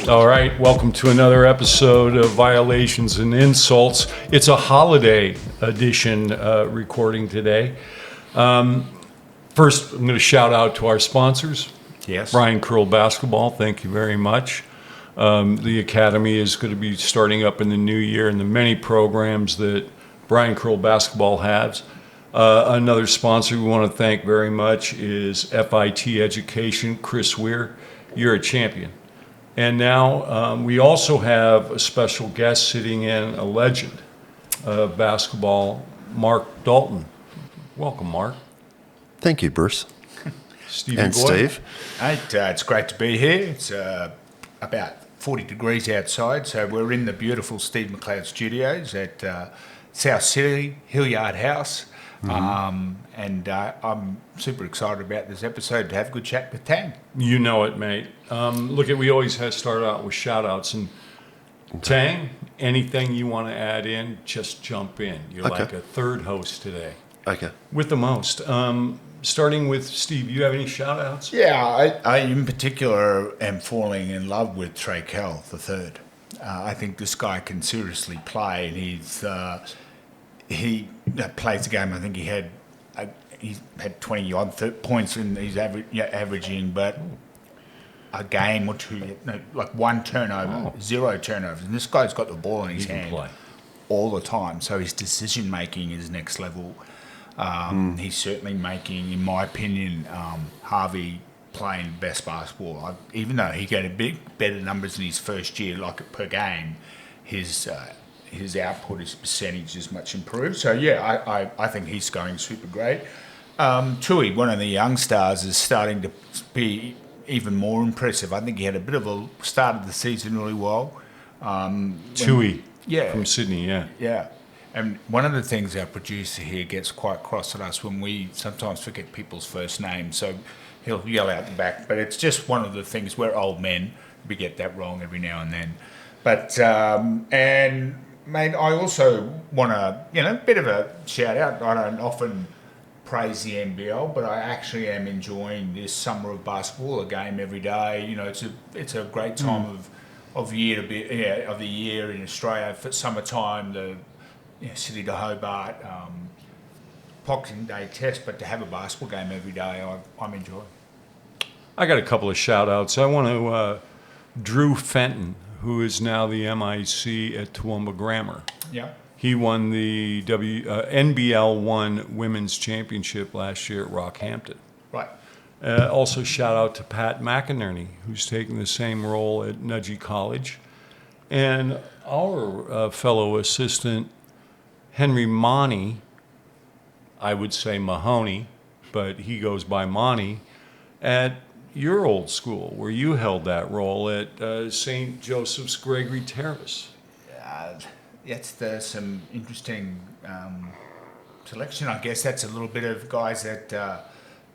All right, welcome to another episode of Violations and Insults. It's a holiday edition recording today. First, I'm going to shout out to our sponsors. Yes. Brian Curl Basketball, thank you very much. The Academy is going to be starting up in the new year, and the many programs that Brian Curl Basketball has. Another sponsor we want to thank very much is FIT Education. Chris Weir, you're a champion. And now we also have a special guest sitting in, a legend of basketball, Mark Dalton. Welcome, Mark. Thank you, Bruce. Stevie And Boy. Steve. It's great to be here. It's about 40 degrees outside, so we're in the beautiful Steve McLeod studios at South City, Hilliard House. And I'm super excited about this episode to have a good chat with Tang. You know it, mate. We always have start out with shout-outs. And Tang, anything you want to add in, just jump in. You're Okay. like a third host today. Okay. With the most. Starting with Steve, you have any shout-outs? Yeah, I in particular am falling in love with Trey Kell III. I think this guy can seriously play, and he plays the game. I think he had 20 odd points in his averaging, but a game or two, like one turnover, 0 turnovers. And this guy's got the ball in his hand all the time. So his decision making is next level. He's certainly making, in my opinion, Harvey playing best basketball. Even though he got a bit better numbers in his first year, like per game, his output, his percentage is much improved. So yeah, I think he's going super great. Tui, one of the young stars, is starting to be even more impressive. I think he had a bit of a start of the season really well. Tui Yeah. from Sydney, yeah. Yeah. And one of the things our producer here gets quite cross at us when we sometimes forget people's first names, so he'll yell out the back. But it's just one of the things, we're old men, we get that wrong every now and then. But, and mate, I also want to, bit of a shout out. I don't often praise the NBL, but I actually am enjoying this summer of basketball, a game every day. It's a great time of year to be of the year in Australia for summertime. The City to Hobart, Boxing Day test, but to have a basketball game every day, I'm enjoying. I got a couple of shout-outs. I want to Drew Fenton, who is now the MIC at Toowoomba Grammar. Yeah. He won the NBL 1 Women's Championship last year at Rockhampton. Right. Also shout out to Pat McInerney, who's taking the same role at Nudgee College. And our fellow assistant, Henry Monty, I would say Mahoney, but he goes by Monty, at your old school, where you held that role at St. Joseph's Gregory Terrace. That's some interesting selection. I guess that's a little bit of guys that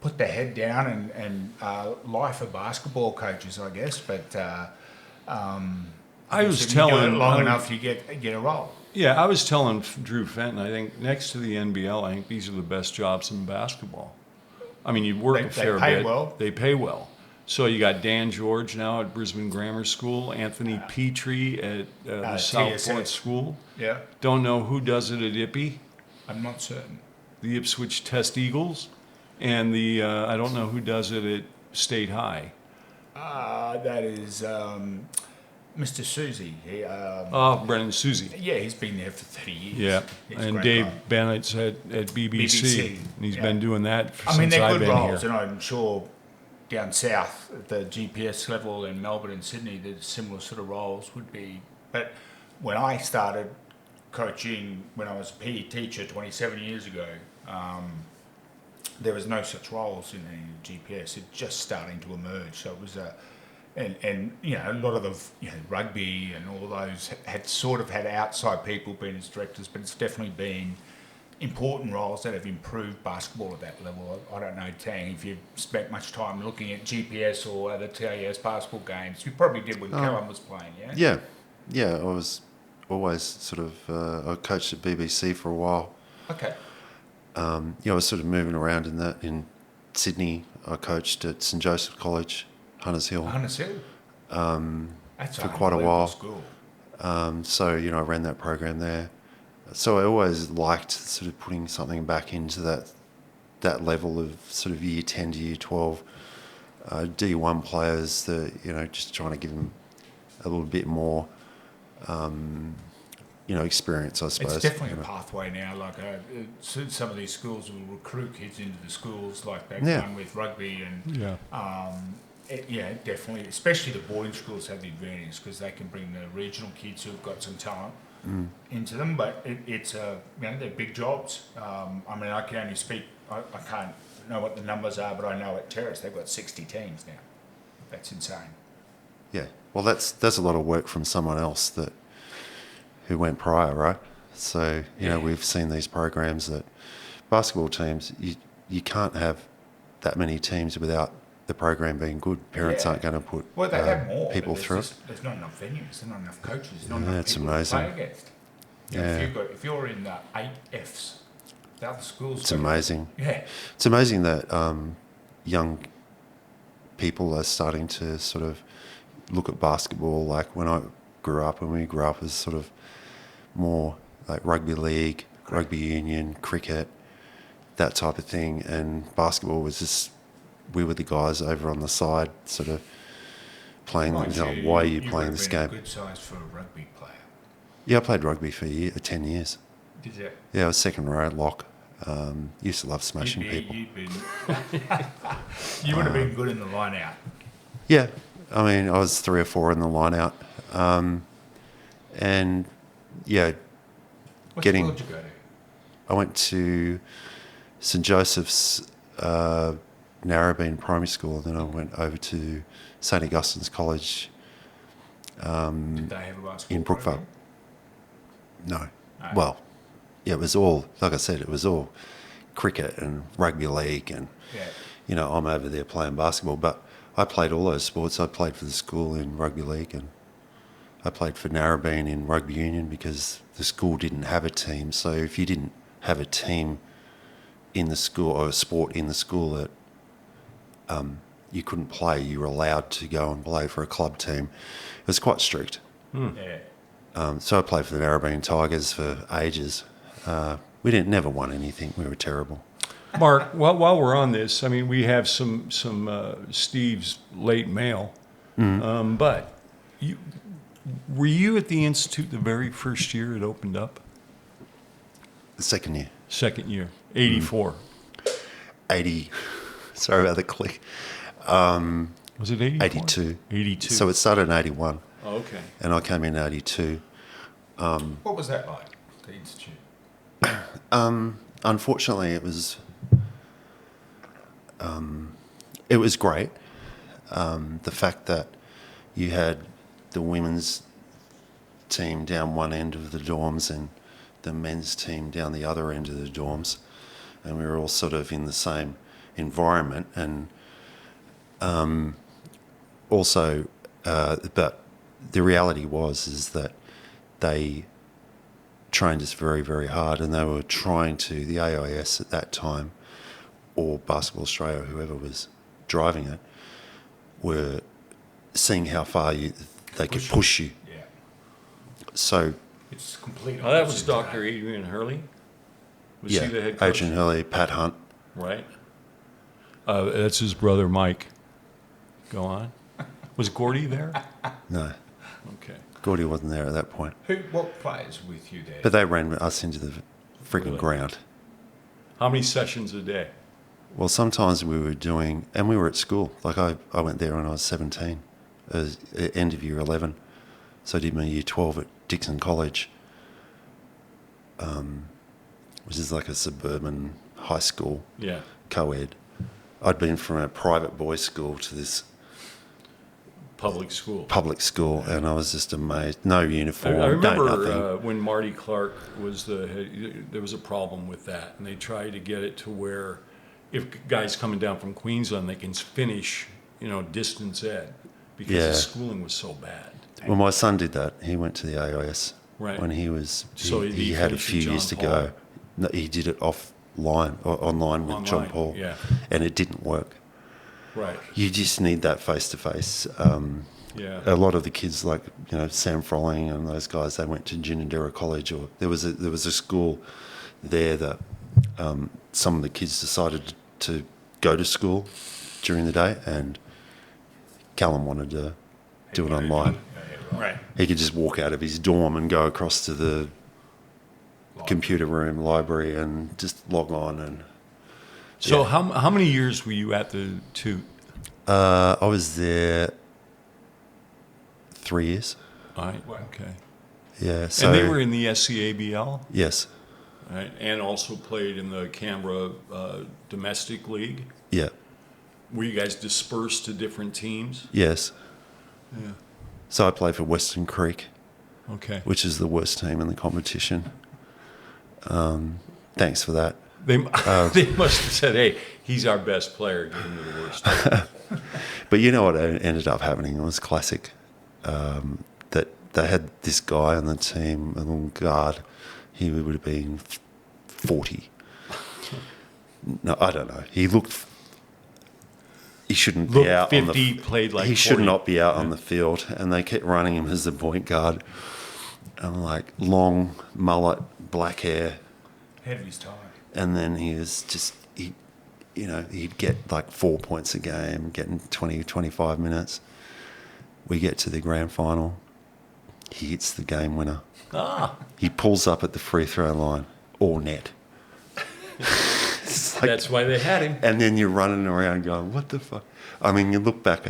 put their head down and life of basketball coaches, I guess. But I was if telling you do it long enough, you get a role. Yeah, I was telling Drew Fenton, I think next to the NBL, I think these are the best jobs in baskasball. I mean, you work a fair bit. They pay well. They pay well. So you got Dan George now at Brisbane Grammar School, Anthony Petrie at the Southport School. Yeah. Don't know who does it at IPI. I'm not certain. The Ipswich Test Eagles. And I don't know who does it at State High. That is Mr. Susie. Brennan Susie. Yeah, he's been there for 30 years. Yeah, and Dave Bennett's at BBC. And he's been doing that since I've been here. they're good roles, and I'm sure down south at the GPS level in Melbourne and Sydney, there's similar sort of roles would be. But when I started coaching, when I was a PE teacher 27 years ago, there was no such roles in the GPS. It's just starting to emerge. So it was a lot of the rugby and all those had outside people being as directors, but it's definitely been important roles that have improved basketball at that level. I don't know, Tang, if you've spent much time looking at GPS or other TAS basketball games. You probably did when Callum was playing, yeah? Yeah, I was always sort of, I coached at BBC for a while. Okay. I was sort of moving around in Sydney. I coached at St. Joseph College, Hunters Hill. Hunters Hill. That's for quite a while. School. So, I ran that program there. So I always liked sort of putting something back into that level of sort of year 10 to year 12 D1 players that, just trying to give them a little bit more, experience, I suppose. It's definitely a pathway now. Like some of these schools will recruit kids into the schools, like they've done with rugby and definitely. Especially the boarding schools have the advantage because they can bring the regional kids who've got some talent into them. But it's they're big jobs. I mean, I can only speak. I can't know what the numbers are, but I know at Terrace they've got 60 teams now. That's insane. Yeah, well, that's a lot of work from someone else who went prior, right? So we've seen these programs that basketball teams you can't have that many teams without the program being good. Parents aren't going to put they have more, people through it. There's not enough venues, there's not enough coaches, there's not enough it's people amazing. to play against. If you're in the 8Fs, the other schools. It's amazing. Yeah, it's amazing that young people are starting to sort of look at basketball like when we grew up as sort of more like rugby league, rugby union, cricket, that type of thing, and basketball was just we were the guys over on the side sort of playing. Why are you playing this game? A good size for a rugby player. Yeah, I played rugby for 10 years. Did you? Yeah, I was second row lock. Used to love smashing people. You would have been good in the line out. Yeah, I mean, I was 3 or 4 in the line out. And yeah, What school did you go to? I went to St Joseph's Narrabeen Primary School, and then I went over to St Augustine's College. Did they have a basketball in Brookvale? program? No. Well, yeah, it was all, like I said, it was all cricket and rugby league, and I'm over there playing basketball. But I played all those sports. I played for the school in rugby league, and I played for Narrabeen in rugby union because the school didn't have a team. So if you didn't have a team in the school or a sport in the school that you couldn't play, you were allowed to go and play for a club team. It was quite strict. So I played for the Narrabeen Tigers for ages. We never won anything. We were terrible. Mark, while we're on this, I mean, we have some Steve's late mail, but were you at the Institute the very first year it opened up? The second year. Second year, 84. 80. Sorry about the click. Was it 84? 82. 82. So it started in 81. Oh, okay. And I came in 82. What was that like, the Institute? Unfortunately, it was great. The fact that you had the women's team down one end of the dorms and the men's team down the other end of the dorms, and we were all sort of in the same environment, and also, but the reality is that they trained us very, very hard, and they were trying to, the AIS at that time, or Basketball Australia, whoever was driving it, were seeing how far they could push you. Yeah. So It's complete. Oh, that was Dr. Adrian Hurley? Was he the head coach? Adrian Hurley, Pat Hunt. Right. That's his brother, Mike. Go on. Was Gordy there? No, Okay. Gordy wasn't there at that point. What players with you there? But they ran us into the freaking ground. How many sessions a day? Well, sometimes we were doing, and we were at school. Like I went there when I was 17, as end of year 11. So I did my year 12 at Dixon College, which is like a suburban high school, Yeah. co-ed. I'd been from a private boys' school to this Public school. public school, and I was just amazed. No uniform, I remember nothing. when Marty Clark was the head, there was a problem with that, and they tried to get it to where if guys coming down from Queensland, they can finish, distance ed because the schooling was so bad. Well, my son did that. He went to the AIS Right. when he was. So he he had a finished few with years to John go. No, he did it offline or online with John Online, Paul, yeah. and it didn't work. Right. You just need that face to face. Yeah. A lot of the kids, like Sam Frolling and those guys, they went to Ginninderra College, or there was a school there that some of the kids decided to go to school during the day, and Callum wanted to do it online. Right. He could just walk out of his dorm and go across to the computer room, library, and just log on. And So how many years were you at the Toot? I was there 3 years. All right. Okay. Yeah. So And they were in the SCABL, yes. right? And also played in the Canberra domestic league. Yeah. Were you guys dispersed to different teams? Yes. Yeah. So I played for Western Creek, Okay. which is the worst team in the competition. Thanks for that. They must have said, "Hey, he's our best player. Give him to the worst." But you know what ended up happening? It was classic. That they had this guy on the team, a little guard. He would have been 40. No, I don't know. He looked. He shouldn't Looked be out 50, on the. played like he should 40. not be out on the field, and they kept running him as the point guard. And like long mullet, black hair, Head of his time. and then he was just he'd get like 4 points a game, getting 20, 25 minutes. We get to the grand final. He hits the game winner. He pulls up at the free throw line or net. It's like- That's why they had him. and then you're running around going, what the fuck? I mean, you look back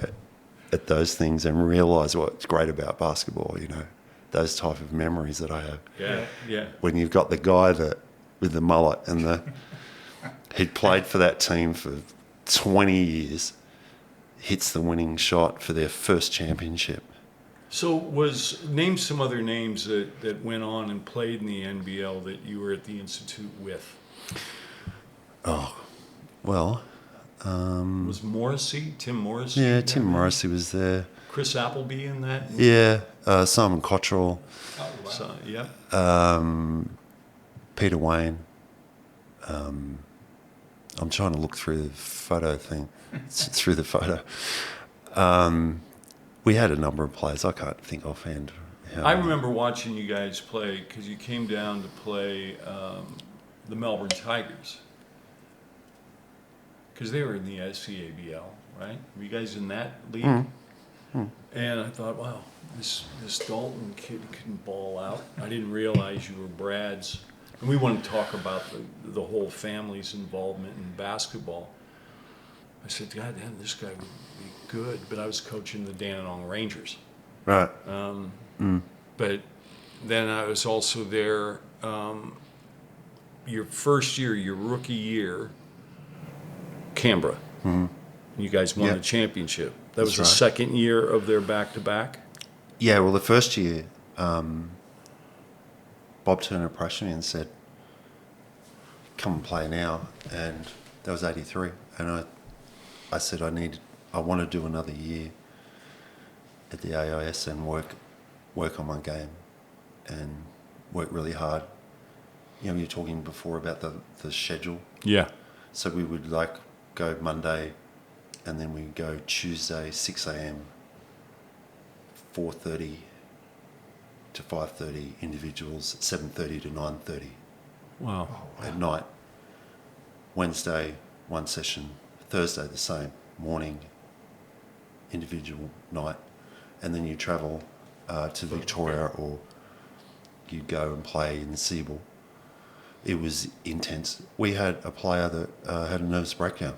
at those things and realise what's great about basketball, those type of memories that I have. Yeah. Yeah. When you've got the guy with the mullet and he'd played for that team for 20 years, hits the winning shot for their first championship. So name some other names that went on and played in the NBL that you were at the Institute with. Well, Was Morrissey, Tim Morrissey? yeah, in Tim that? Morrissey was there. Chris Appleby in that? Yeah, Simon Cottrell, So, yeah. Peter Wayne. I'm trying to look through the photo thing. Through the photo. We had a number of players. I can't think offhand. I remember watching you guys play because you came down to play the Melbourne Tigers. Because they were in the SCABL, right? Were you guys in that league? And I thought, wow, this Dalton kid can ball out. I didn't realize you were Brad's. And we want to talk about the whole family's involvement in basketball. I said, God damn, this guy would be good. But I was coaching the Dandenong Rangers. Right. But then I was also there your first year, your rookie year, Canberra. You guys won Yep. the championship. That was That's the right. second year of their back-to-back? Yeah, well, the first year, Bob Turner approached me and said, come and play now. And that was 83. And I said, I want to do another year at the AIS and work on my game and work really hard. You're talking before about the schedule. Yeah. So we would go Monday and then we'd go Tuesday, 6 a.m., 4:30 to 5:30 individuals, 7:30 to 9:30 Wow. at night. Wednesday, one session. Thursday, the same. Morning, individual, night. And then you travel to Victoria or you go and play in the Seaboard. It was intense. We had a player that had a nervous breakdown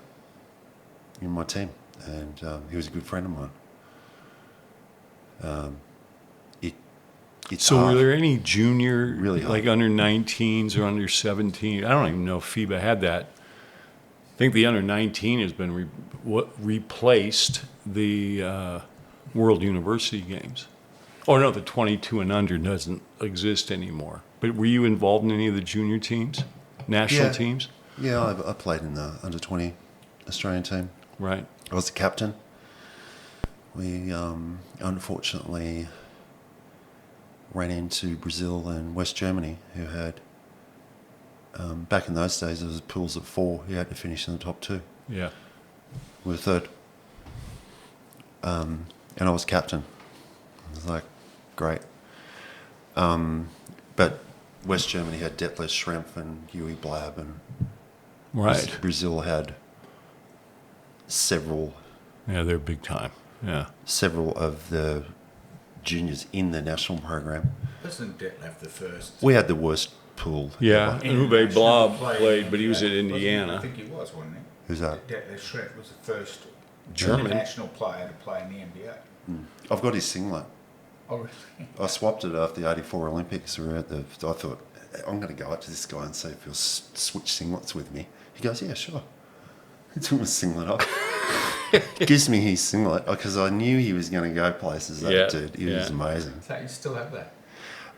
in my team, and he was a good friend of mine. It's So hard. were there any junior, Really hard. like under 19s or under 17? I don't even know if FIBA had that. I think the under 19 has been replaced the World University Games. Oh, no, the 22 and under doesn't exist anymore. But were you involved in any of the junior teams, national Yeah. teams? Yeah, I played in the under-20 Australian team. Right. I was the captain. We unfortunately ran into Brazil and West Germany, who had, back in those days, there was pools of 4. You had to finish in the top 2. Yeah. We were third. And I was captain. was like, great. But West Germany had Detlef Schrempf and Huey Blab, and Right. Brazil had several Yeah, they're big time. Yeah. of the juniors in the national program. Wasn't Detlef the first? We had the worst pool. Yeah, ever. Uwe Blob Played played, but he was at I Indiana. think he was, wasn't he? Who's that? Detlef Schrempf was the first German. international player to play in the NBA. I've got his singlet. Oh, really? I swapped it after the '84 Olympics. We were at I thought, I'm going to go up to this guy and see if he'll switch singlets with me. He goes, yeah, sure. He took my singlet off. Gives me his singlet because I knew he was going to go places. That dude, he was amazing. So you still have that?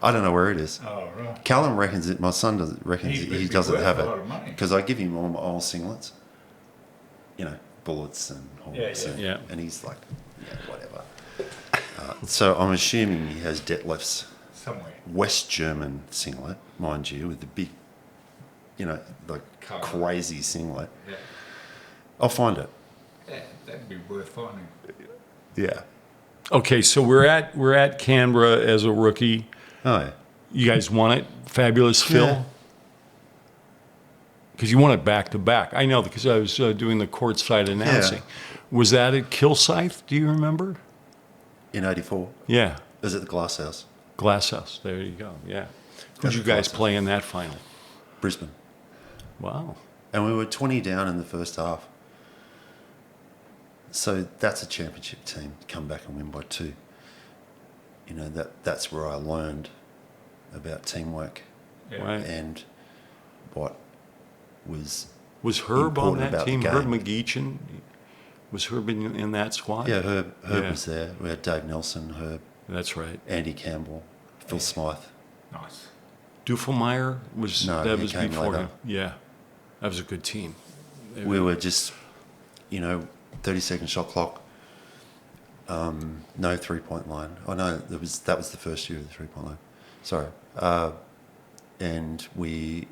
I don't know where it is. Oh, right. Callum reckons it. My son reckons he doesn't worth have a lot of it money. because I give him all my old singlets. You know, Bullets and Hawks, Yeah. and he's like, yeah, whatever. So I'm assuming he has Detlef's Somewhere. West German singlet, mind you, with the big, the Cover. crazy singlet. Yeah. I'll find it. Yeah, that'd be worth finding. Yeah. Okay, so we're at Canberra as a rookie. Oh, yeah. You guys won it, fabulous Yeah. Phil. Because you won it back to back. I know because I was doing the courtside announcing. Was that at Kilsyth? Do you remember? In '84. Yeah, Is it the Glass House? Glass House. There you go. Yeah. Who'd That's you guys Glass House. play in that final? Brisbane. Wow. And we were 20 down in the first half. So that's a championship team. Come back and win by 2. That's where I learned about teamwork Yeah. Right. and what was Herb on important that about the team? game. Herb McGeechan? Was Herb in that squad? Yeah, Herb Yeah. was there. We had Dave Nelson, Herb, That's right. Andy Campbell, Phil Smythe. Nice. Duffelmeyer was No, that he was came before later. him. Yeah, that was a good team. We were just, 30-second shot clock. No 3-point line. Oh no, that was the first year of the 3-point line. Sorry, and we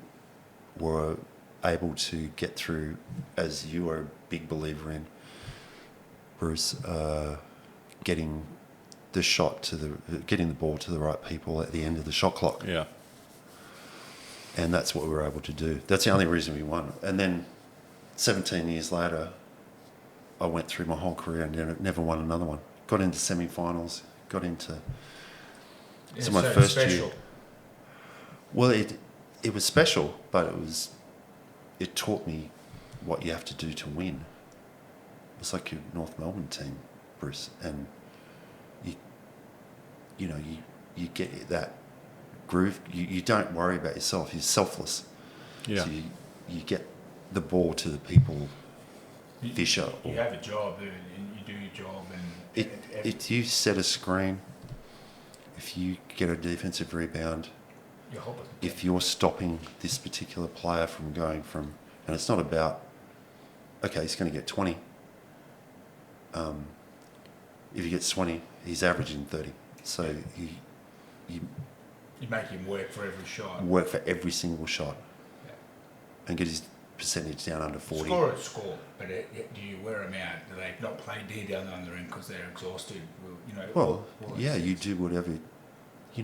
were able to get through, as you are a big believer in, Bruce, getting the ball to the right people at the end of the shot clock. Yeah. And that's what we were able to do. That's the only reason we won. And then 17 years later, I went through my whole career and never won another one. Got into semi-finals, got into... So my first year... Well, it was special, but it taught me what you have to do to win. It's like your North Melbourne team, Bruce, and you get that groove. You don't worry about yourself. You're selfless. Yeah. So you get the ball to the people. Fisher. You have a job and you do your job. And If you set a screen, if you get a defensive rebound, you're hopping. if you're stopping this particular player from going from, and it's not about, okay, he's going to get 20. If he gets 20, he's averaging 30. So you You make him work for every shot. work for every single shot Yeah. and get his percentage down under 40. Score is score, but do you wear them out? Do they not play D down the other end because they're exhausted? Well, yeah, you do whatever, I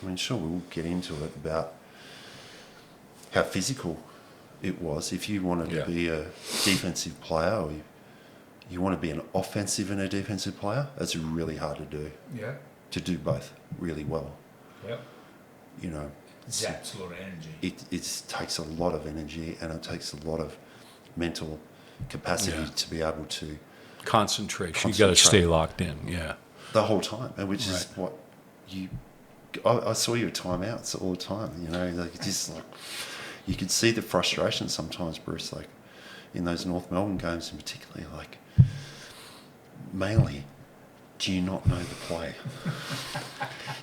mean, sure, we'll get into it about how physical it was. If you wanted to be a defensive player or you want to be an offensive and a defensive player, that's really hard to do. Yeah. To do both really well. Yeah. It's a lot of energy. it takes a lot of energy and it takes a lot of mental capacity to be able to Concentration. You got to stay locked in. Yeah. the whole time, and which is what I saw you at timeouts all the time. You could see the frustration sometimes, Bruce. Like in those North Melbourne games, in particular, like mainly, do you not know the play?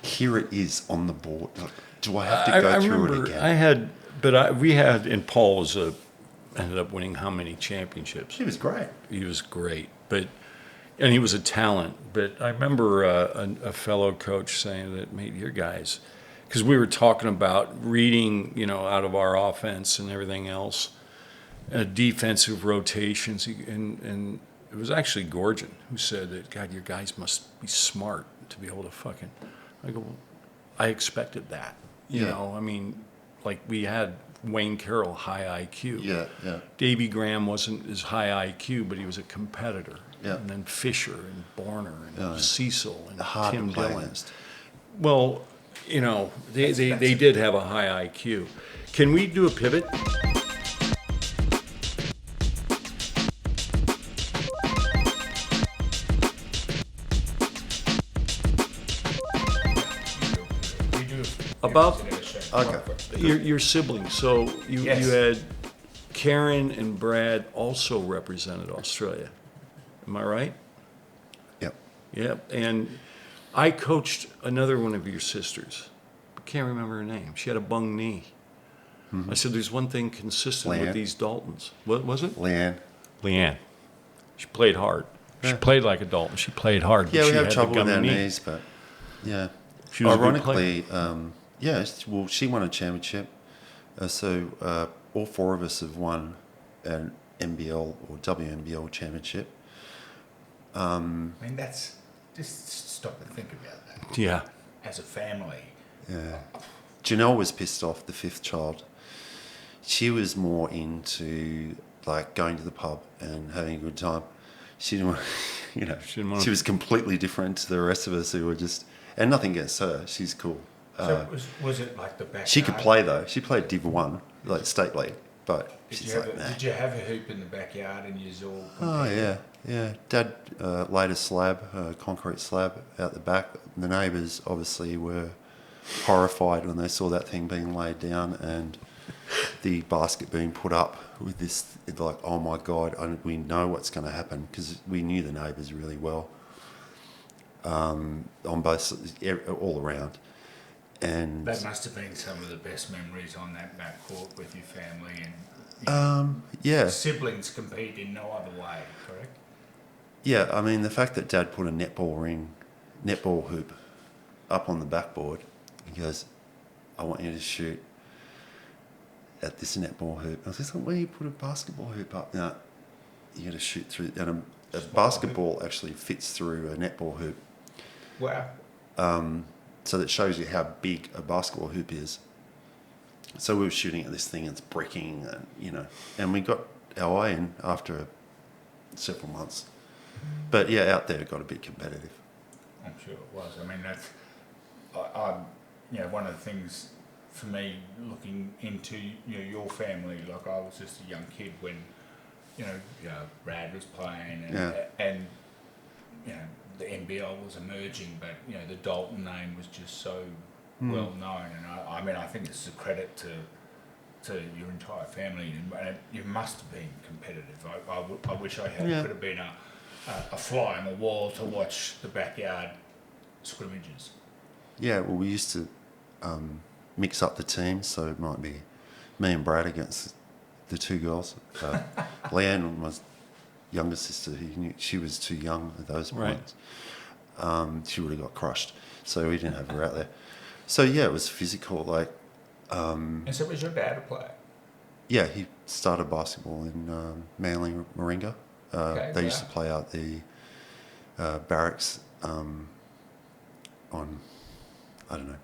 Here it is on the board. Like, do I have to go through it again? And Paul ended up winning how many championships? He was great. He was great, and he was a talent. But I remember a fellow coach saying that, mate, your guys, because we were talking about reading, out of our offense and everything else, defensive rotations, and it was actually Gorgon who said that, God, your guys must be smart. to be able to fucking, I go, I expected that. You Yeah. know, I mean, like we had Wayne Carroll, high IQ. Yeah, yeah. Davy Graham wasn't as high IQ, but he was a competitor. Yeah. And then Fisher and Borner and Yeah. Cecil and Hard Tim to play Dillon. against. Well, you know, they did have a high IQ. Can we do a pivot? We do. About- Okay. Your siblings. So you Yes. had Karen and Brad also represented Australia. Am I right? Yep. Yep. And I coached another one of your sisters. I can't remember her name. She had a bung knee. I said, there's one thing consistent with Leanne. these Daltons. What was it? Leanne. Leanne. She played hard. She Yeah. played like a Dalton. She played hard. but Yeah, we she have had the trouble with gum our knee. knees, but yeah. She was a good Ironically, well, she won a championship. So all four of us have won an NBL or WNBL championship. I mean, that's just stop and think about that. Yeah. As a family, Yeah. Janelle was pissed off, the fifth child. She was more into like going to the pub and having a good time. She didn't want, you know, She didn't want she was completely different to the rest of us who were just, and nothing against her. She's cool. so was it like the backyard? She could play though. She played Div 1, like state league, but she's like, nah. Did you have a hoop in the backyard and you all? Oh yeah, yeah. Dad laid a slab, a concrete slab out the back. The neighbours obviously were horrified when they saw that thing being laid down and the basket being put up with this. Like, oh my God, we know what's going to happen because we knew the neighbours really well, on both, all around. And That must have been some of the best memories on that back court with your family and yeah. siblings compete in no other way, correct? Yeah, I mean, the fact that Dad put a netball hoop up on the backboard, he goes, I want you to shoot at this netball hoop. I was just like, where do you put a basketball hoop up? No, you got to shoot through, and a basketball actually fits through a netball hoop. Wow. So that shows you how big a basketball hoop is. So we were shooting at this thing, it's bricking, and you know, and we got our way in after several months. But yeah, out there it got a bit competitive. I'm sure it was. I mean, that's, I you know, one of the things for me looking into your family. Like I was just a young kid when, Brad was playing, and you know the NBL was emerging, but you know the Dalton name was just so well known, and I mean I think it's a credit to your entire family, and you must have been competitive. I wish I could have been a fly on the wall to watch the backyard scrimmages. Yeah, well, we used to mix up the teams, so it might be me and Brad against the two girls. Leanne, my younger sister, she was too young at those points. She would have got crushed, so we didn't have her out there. So yeah, it was physical. Like, And so was your dad a player? yeah, he started basketball in Manly Moringa. They used to play out the barracks on, I don't know,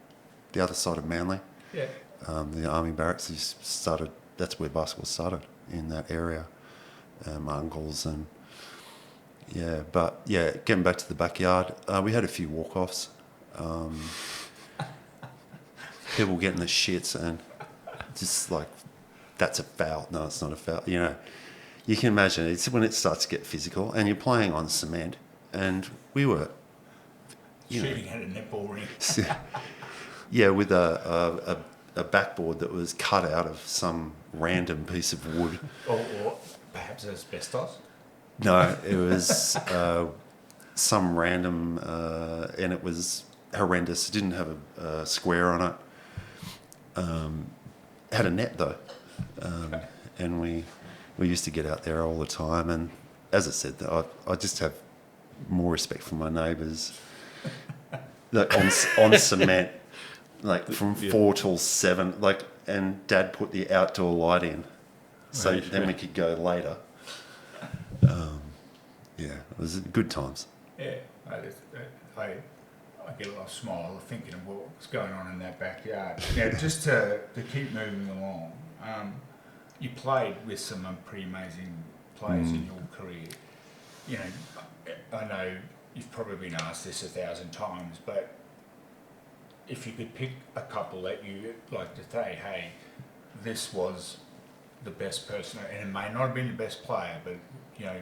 the other side of Manly. Yeah. The army barracks. He started. That's where basketball started, in that area. My uncles and getting back to the backyard, we had a few walk-offs. People getting the shits and just like, that's a foul. No, it's not a foul. You know, you can imagine it's when it starts to get physical and you're playing on cement, and we were Shooting at a netball ring. yeah, with a backboard that was cut out of some random piece of wood. Or perhaps asbestos. No, it was some random, and it was horrendous. It didn't have a square on it. Had a net though, and we used to get out there all the time. And as I said, I just have more respect for my neighbours. Like on cement, like from 4 till 7, like, and Dad put the outdoor light in, so then we could go later. Yeah, it was good times. Yeah, I get a little smile thinking of what's going on in that backyard. Now, just to keep moving along, you played with some pretty amazing players in your career. You know, I know you've probably been asked this 1,000 times, but if you could pick a couple that you like to say, hey, this was the best person, and it may not have been the best player, but, you know,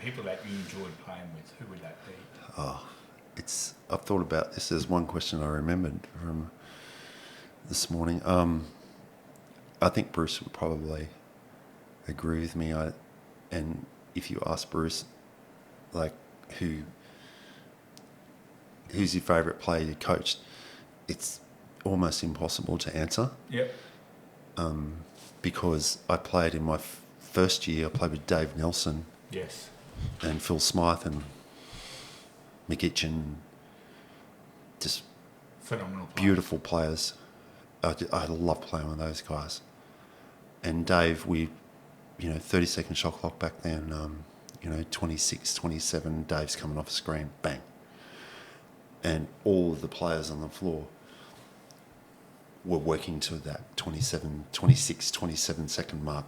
people that you enjoyed playing with, who would that be? Oh, I've thought about this. There's one question I remembered from this morning. I think Bruce would probably agree with me. And if you ask Bruce, like, who's your favourite player you coached, it's almost impossible to answer. Yep. Because I played in my first year, I played with Dave Nelson. Yes. And Phil Smythe and McGitchin, just Phenomenal players. beautiful players. I love playing with those guys. And Dave, 30-second shot clock back then, 26, 27, Dave's coming off the screen, bang. And all of the players on the floor were working to that 26, 27 second mark.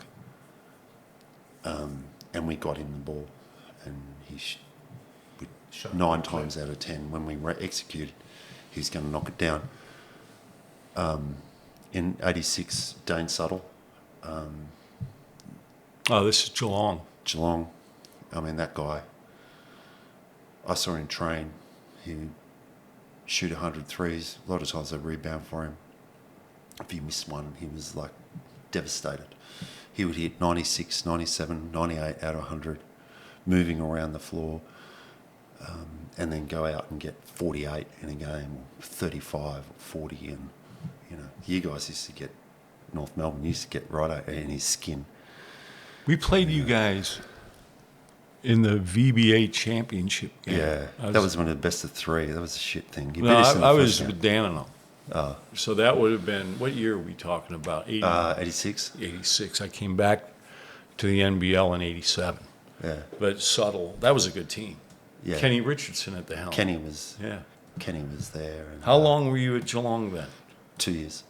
And we got him the ball. And he Shot 9 times out of 10, when we executed, he was going to knock it down. In 86, Dane Suttle. This is Geelong. Geelong. I mean, that guy, I saw him train. He would shoot 100 threes. A lot of times I'd rebound for him. If he missed one, he was like devastated. He would hit 96, 97, 98 out of 100, moving around the floor, and then go out and get 48 in a game, or 35 or 40. And, you guys used to get, North Melbourne used to get right in his skin. We played you guys in the VBA championship game. Yeah, that was one of the best of 3. That was a shit thing. You No, beat us in the I first was round. with Danino. So that would have been, what year are we talking about? 86. 86. I came back to the NBL in 87. Yeah. But Suttle, that was a good team. Yeah. Kenny Richardson at the helm. Kenny was Yeah. there. And, How long were you at Geelong then? 2 years.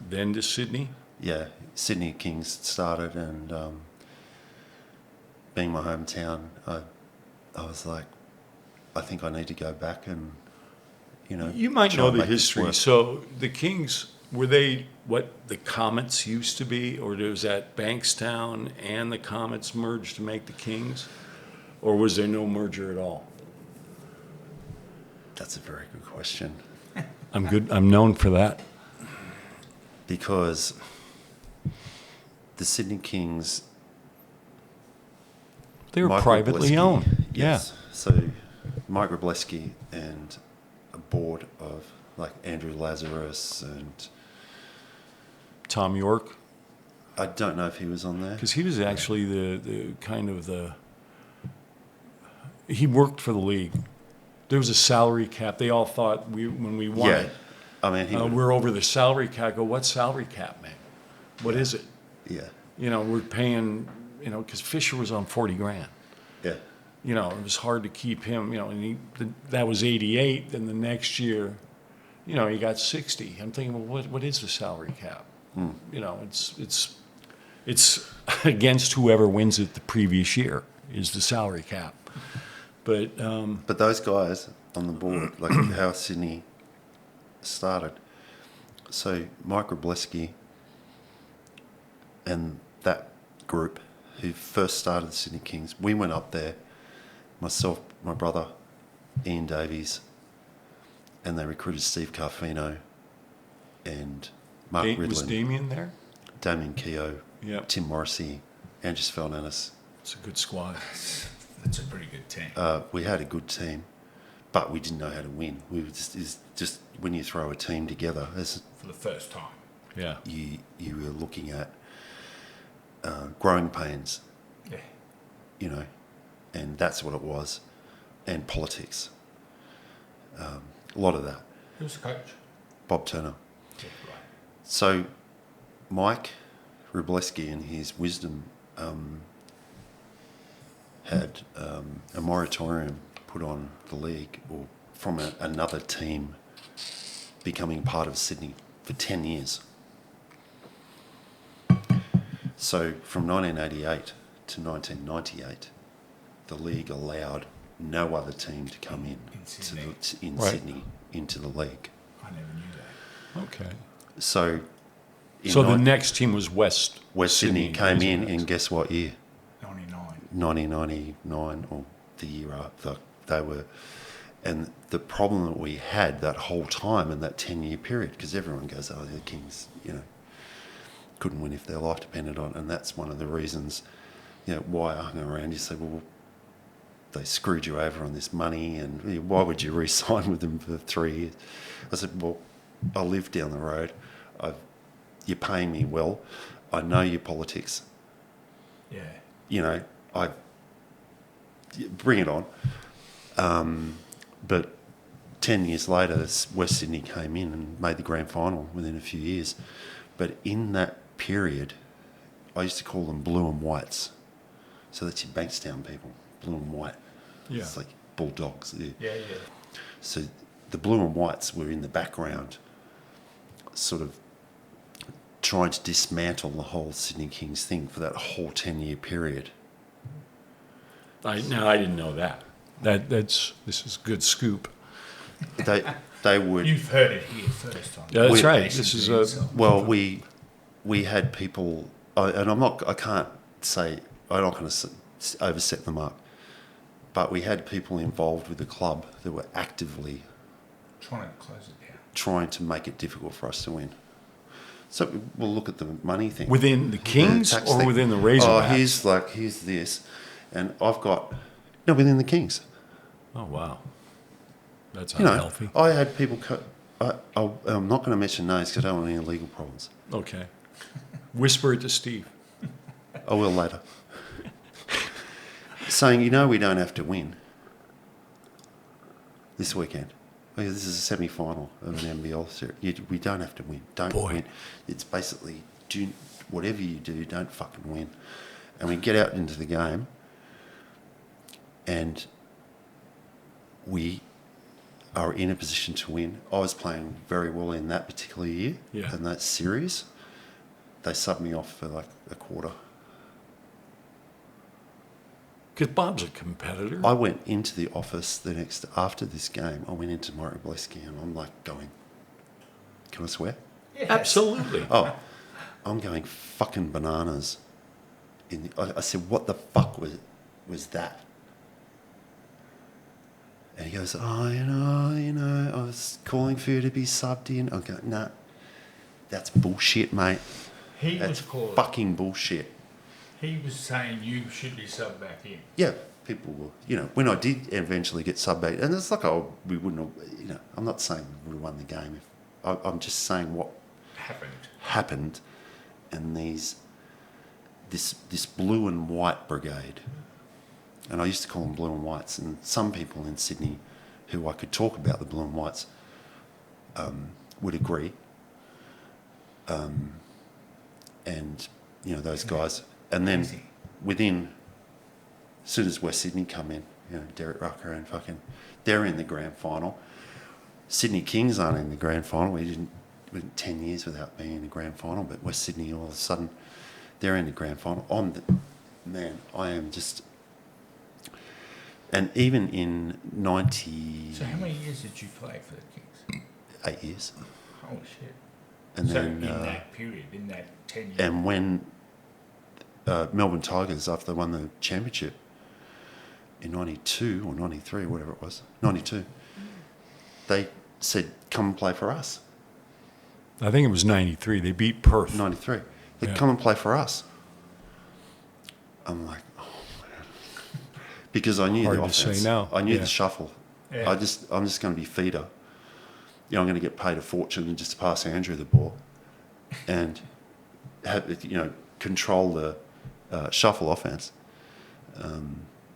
Then to Sydney? Yeah, Sydney Kings started, and being my hometown, I was like, I think I need to go back and, You might try know and the make this history. work. So the Kings, were they what the Comets used to be? Or was that Bankstown and the Comets merged to make the Kings? Or was there no merger at all? That's a very good question. I'm good. I'm known for that. Because the Sydney Kings, They were Mike privately Robleski, owned. yes. So Mike Robleski and a board of like Andrew Lazarus, and Tom York, I don't know if he was on there. because he was actually the kind of the. He worked for the league. There was a salary cap. They all thought when we won Yeah, it, I mean, he would, we're over the salary cap. I go, what salary cap, man? What is it? yeah, We're paying, because Fisher was on 40 grand. yeah, It was hard to keep him, and that was 88. Then the next year, he got 60. I'm thinking, well, what is the salary cap? It's against whoever wins it the previous year is the salary cap. But But those guys on the board, like how Sydney started. So Mike Robleski and that group who first started the Sydney Kings, we went up there, myself, my brother, Ian Davies, and they recruited Steve Carfino and Mark was Ridlin, Damien there? Damien Keogh, Yep. Tim Morrissey, Andrews Feldenis. It's a good squad. That's a pretty good team. We had a good team, but we didn't know how to win. We were just when you throw a team together, For the first time. Yeah. you were looking at growing pains, Yeah. and that's what it was, and politics. A lot of that. Who's the coach? Bob Turner. Yeah, right. So Mike Robleski, in his wisdom, had a moratorium put on the league, or from another team becoming part of Sydney for 10 years. So from 1988 to 1998, the league allowed no other team to come in Sydney. Sydney into the league. I never knew that. Okay. So The next team was West Sydney came in Razorbacks. guess what year? 99. 1999 or the year after. They were, and the problem that we had that whole time in that 10-year period, because everyone goes, oh, the Kings, couldn't win if their life depended on it. And that's one of the reasons, why I hung around. You say, well, they screwed you over on this money, and why would you re-sign with them for 3 years? I said, well, I live down the road. You're paying me well. I know your politics. Yeah. Bring it on. But 10 years later, West Sydney came in and made the grand final within a few years. But in that period, I used to call them blue and whites. So that's your Bankstown people, blue and white. Yeah. It's like bulldogs. Yeah. So the blue and whites were in the background, sort of trying to dismantle the whole Sydney Kings thing for that whole 10-year period. I didn't know that. This is good scoop. They would. You've heard it here first time. Yeah, that's We- right. This is a Well, we had people, and I'm not going to overset the mark, but we had people involved with the club that were actively Trying to close it down. trying to make it difficult for us to win. So we'll look at the money thing. within the Kings tax or thing. within the Razorbacks. Here's this, and I've got, within the Kings. Oh wow, that's You know, unhealthy. I had people, I'm not going to mention names because I don't want any legal problems. Okay, whisper it to Steve. I will later. Saying, we don't have to win this weekend. This is a semi-final of an NBL series. We don't have to win. Don't win. It's basically, whatever you do, don't fucking win. And we get out into the game and we are in a position to win. I was playing very well in that particular year, Yeah. in that series. They subbed me off for like a quarter. Because Bob's a competitor. I went into the office after this game. I went into Mark Dalton and I'm like going, can I swear? Yes. Absolutely. Oh, I'm going fucking bananas. I said, what the fuck was that? And he goes, I was calling for you to be subbed in. I go, nah, that's bullshit, mate. That's fucking bullshit. He was saying you should be subbed back in. Yeah, people were, when I did eventually get subbed back, and it's like, we wouldn't have, I'm not saying we would have won the game. I'm just saying what happened and this blue and white brigade, and I used to call them blue and whites, and some people in Sydney who I could talk about the blue and whites would agree. And, those guys. And then as soon as West Sydney come in, Derek Rucker and they're in the grand final. Sydney Kings aren't in the grand final. We went 10 years without being in the grand final, but West Sydney all of a sudden, they're in the grand final. I am just... And even in 90... So how many years did you play for the Kings? 8 years. Holy shit. And So then, in that period, in that 10 years... And when Melbourne Tigers, after they won the championship in 92 or 93, whatever it was, 92, they said, come and play for us. I think it was 93. They beat Perth. 93. They Yeah. come and play for us. I'm like, oh, man. Because I knew Hard the to offense. say now. I knew Yeah. the shuffle. Yeah. I'm just going to be feeder. I'm going to get paid a fortune and just to pass Andrew the ball and have, control the shuffle offense,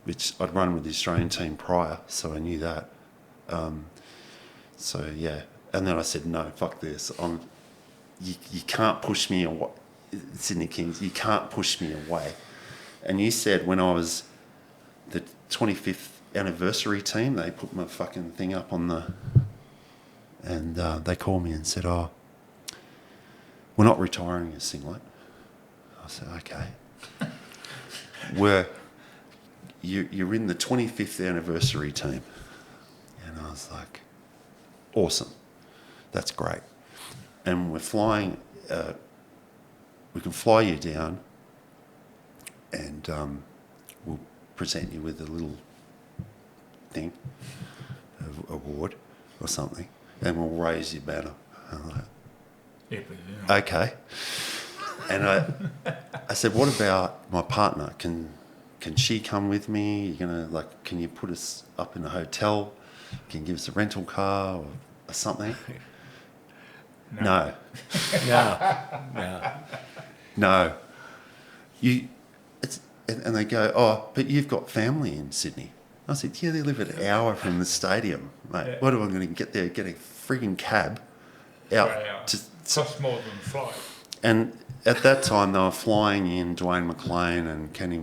which I'd run with the Australian team prior, so I knew that. So yeah, and then I said, no, fuck this. You can't push me away, Sydney Kings. You can't push me away. And you said when I was the 25th anniversary team, they put my fucking thing up on the... And they called me and said, oh, we're not retiring your singlet. I said, okay. You're in the 25th anniversary team. And I was like, awesome. That's great. And we're flying, we can fly you down and we'll present you with a little thing, award or something, and we'll raise your banner. I'm like, okay. And I said, what about my partner? Can she come with me? You're gonna can you put us up in a hotel? Can you give us a rental car or something? No. No. And they go, oh, but you've got family in Sydney. I said, yeah, they live an hour from the stadium, mate. Yeah. What am I going to get there? Get a frigging cab out to... Costs more than flight. And at that time, they were flying in Dwayne McLeod and Kenny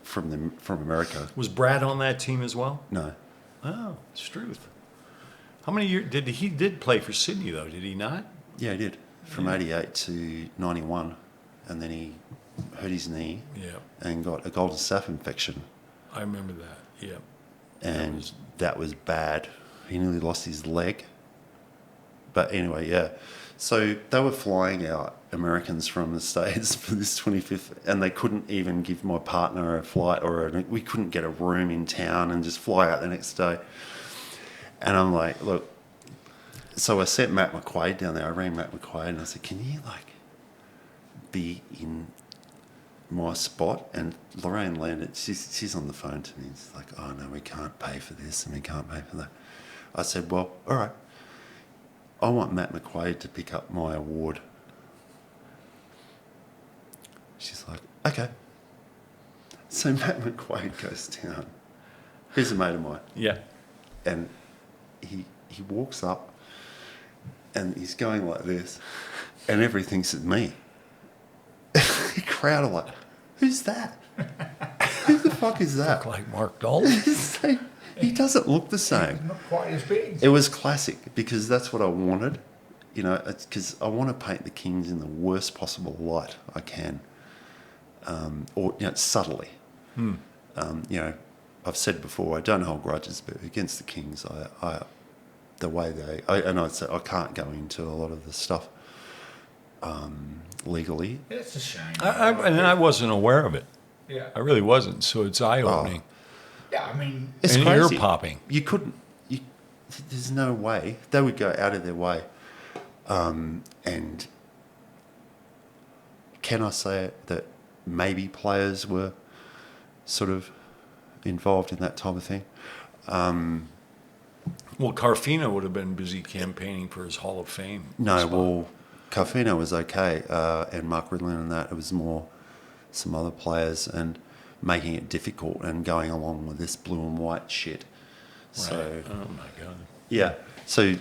from America. Was Brad on that team as well? No. Oh, Struth. How many years he did play for Sydney though? Did he not? Yeah, he did. From 88 to 91. And then he hurt his knee and got a golden staph infection. I remember that, yeah. And that was bad. He nearly lost his leg. But anyway, yeah. So they were flying out Americans from the States for this 25th, and they couldn't even give my partner a flight we couldn't get a room in town and just fly out the next day. And I'm like, look, so I sent Matt McQuaid down there. I rang Matt McQuaid and I said, can you be in my spot? And Lorraine landed, she's on the phone to me. It's like, oh no, we can't pay for this and we can't pay for that. I said, well, all right. I want Matt McQuaid to pick up my award. She's like, okay. So Matt McQuaid goes down. He's a mate of mine. Yeah. And he walks up and he's going like this and everything's at me. The crowd are like, who's that? Who the fuck is that? Look like Mark Dalton. He doesn't look the same. Not quite as big. It was classic because that's what I wanted. You know, it's because I want to paint the Kings in the worst possible light I can, or subtly. You know, I've said before I don't hold grudges, but against the Kings, the way I'd say I can't go into a lot of the stuff legally. It's a shame. I wasn't aware of it. Yeah. I really wasn't. So it's eye-opening. Yeah, I mean... It's and crazy. ear-popping. You couldn't... there's no way. They would go out of their way. And can I say it that maybe players were sort of involved in that type of thing? Well, Carfino would have been busy campaigning for his Hall of Fame. No, spot. well, Carfino was okay. And Mark Ridley and that, it was more some other players and making it difficult and going along with this blue and white shit. Right. So, oh my God. yeah. So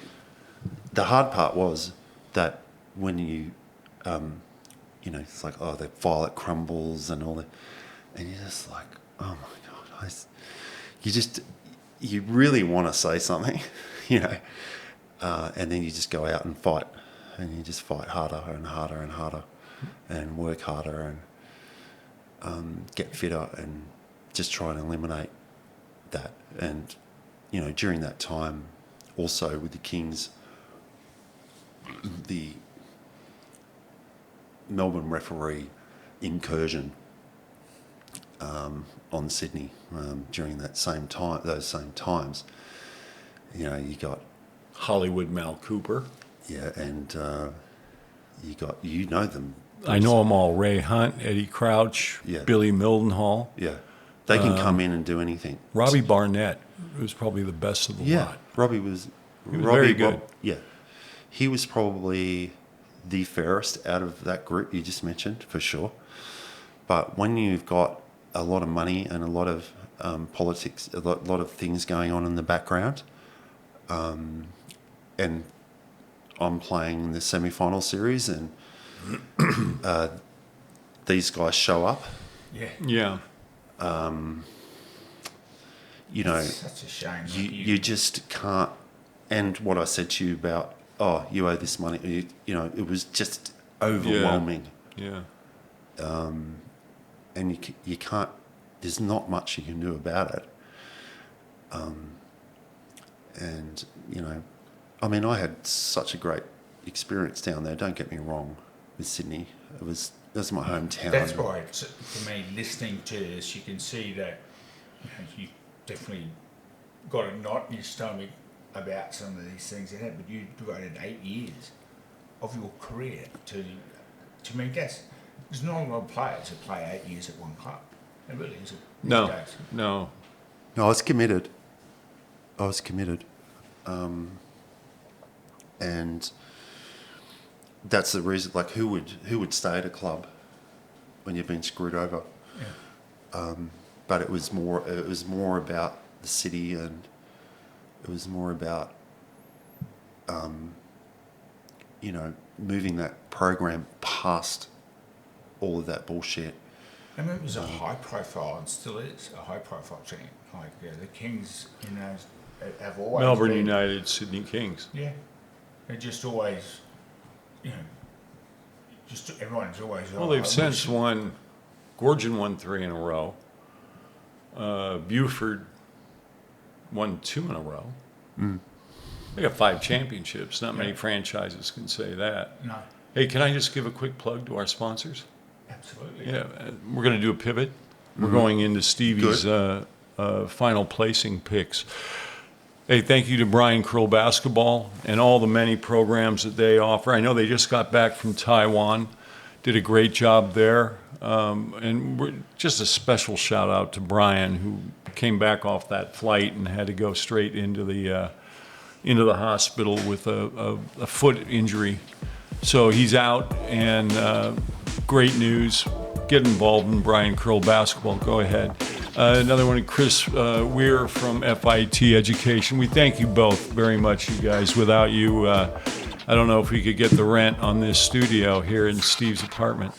the hard part was that when you, it's like, oh, the violet crumbles and all that. And you're just like, oh my God. You really want to say something, and then you just go out and fight. And you just fight harder and harder and harder and work harder and get fitter and just try and eliminate that. And, during that time, also with the Kings, the Melbourne referee incursion on Sydney during those same times, you got Hollywood Mal Cooper. Yeah, and you know them. I know them all. Ray Hunt, Eddie Crouch, Yeah. Billy Mildenhall. Yeah, they can come in and do anything. Robbie Barnett was probably the best of the lot. Robbie was very good. He was probably the fairest out of that group you just mentioned, for sure. But when you've got a lot of money and a lot of politics, a lot of things going on in the background, and I'm playing the semi-final series and these guys show up. Yeah. Yeah. you know, It's such a shame. you just can't. And what I said to you about, oh, you owe this money, you know, it was just overwhelming. Yeah. And you can't, there's not much you can do about it. And, you know, I mean, I had such a great experience down there, don't get me wrong, with Sydney. That's my hometown. That's why, for me, listening to this, you can see that you definitely got a knot in your stomach about some of these things, but you devoted 8 years of your career to me. There's not a lot of players that play 8 years at one club. It really isn't. No. No, I was committed. And that's the reason. Like, who would stay at a club when you've been screwed over? Yeah. But it was more about the city, and it was more about you know, moving that program past all of that bullshit. I mean, it was a high profile, and still is a high profile team. Like the Kings, you know, have always Melbourne been, United, Sydney Kings. Yeah, they're just always, you know, just everyone's always. Well, they've since won. Gorgon won 3 in a row. Buford won 2 in a row. They got 5 championships. Not many franchises can say that. No, Hey, can I just give a quick plug to our sponsors? absolutely. Yeah, we're going to do a pivot. We're going into Stevie's final placing picks. Hey, thank you to Brian Krill Basketball and all the many programs that they offer. I know they just got back from Taiwan, did a great job there. And we're just a special shout out to Brian, who came back off that flight and had to go straight into the hospital with a foot injury. So he's out, and great news. Get involved in Brian Krill Basketball. Go ahead. Another one, Chris Weir from FIT Education. We thank you both very much, you guys. Without you, I don't know if we could get the rent on this studio here in Steve's apartment.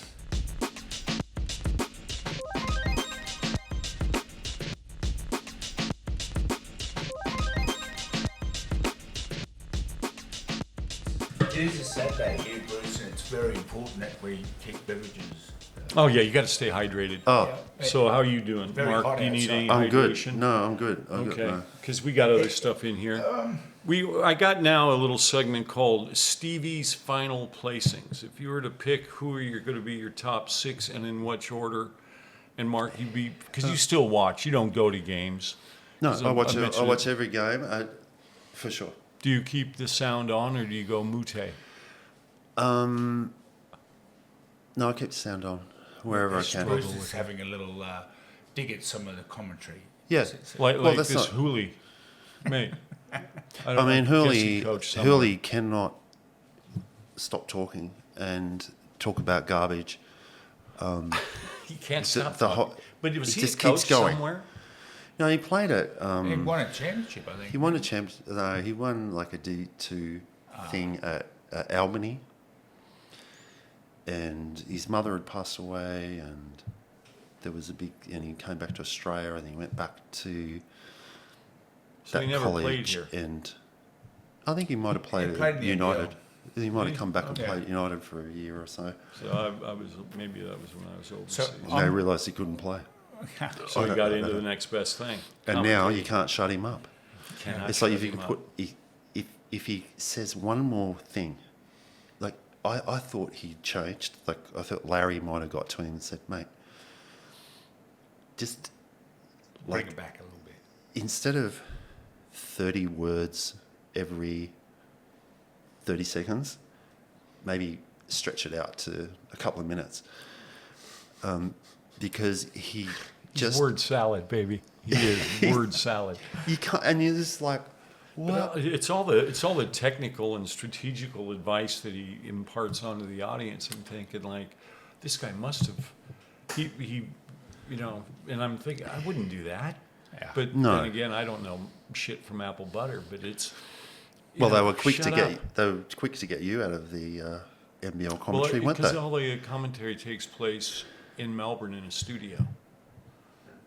It is a Saturday here, Bruce, and it's very important that we keep beverages. Oh, yeah, you got to stay hydrated. Oh, So how are you doing, Very Mark? hot Do you need outside. any I'm good. hydration? No, I'm good. Okay, because we got other stuff in here. I got now a little segment called Stevie's Final Placings. If you were to pick who are going to be your top 6 and in which order, and Mark, because you still watch, you don't go to games. No, 'Cause I watch mentioned it. every game, for sure. Do you keep the sound on or do you go mute? No, I keep the sound on wherever I can. Bruce is having a little dig at some of the commentary. Yeah. Like Well, that's this not- Hooley, mate. I mean, Hooley Hooley cannot stop talking and talk about garbage. He can't stop the talking. hot- But was it he just a coach keeps going. somewhere? No, he played it. He won a championship, I think. He won a champ. No, he won like a D2 thing at Albany, and his mother had passed away, and there was and he came back to Australia, and he went back to So that he never college, played here. and I think he might have played played in at the United. NBL. He might have come back and Okay. played at United for a year or so. So I was maybe that was when I was overseas. So- And they realised he couldn't play, So I he don't- got I into don't the know. next best thing. and now you Commentating. can't shut him up. Cannot It's like shut if you him could up. put if he says one more thing, like I thought he changed. Like I thought Larry might have got to him and said, "Mate, just Bring like it back a little bit. instead of 30 words every 30 seconds, maybe stretch it out to a couple of minutes." Because he He's just word salad, baby. He is word salad. you can't, and you're just like, what? But it's all the technical and strategical advice that he imparts onto the audience. I'm thinking like, this guy must have, he, you know. And I'm thinking I wouldn't do that. Yeah. But No. then again, I don't know shit from apple butter. But it's you Well, know, they were quick to shut get up. you out of the NBL Well, commentary, weren't because they? all the commentary takes place in Melbourne in a studio,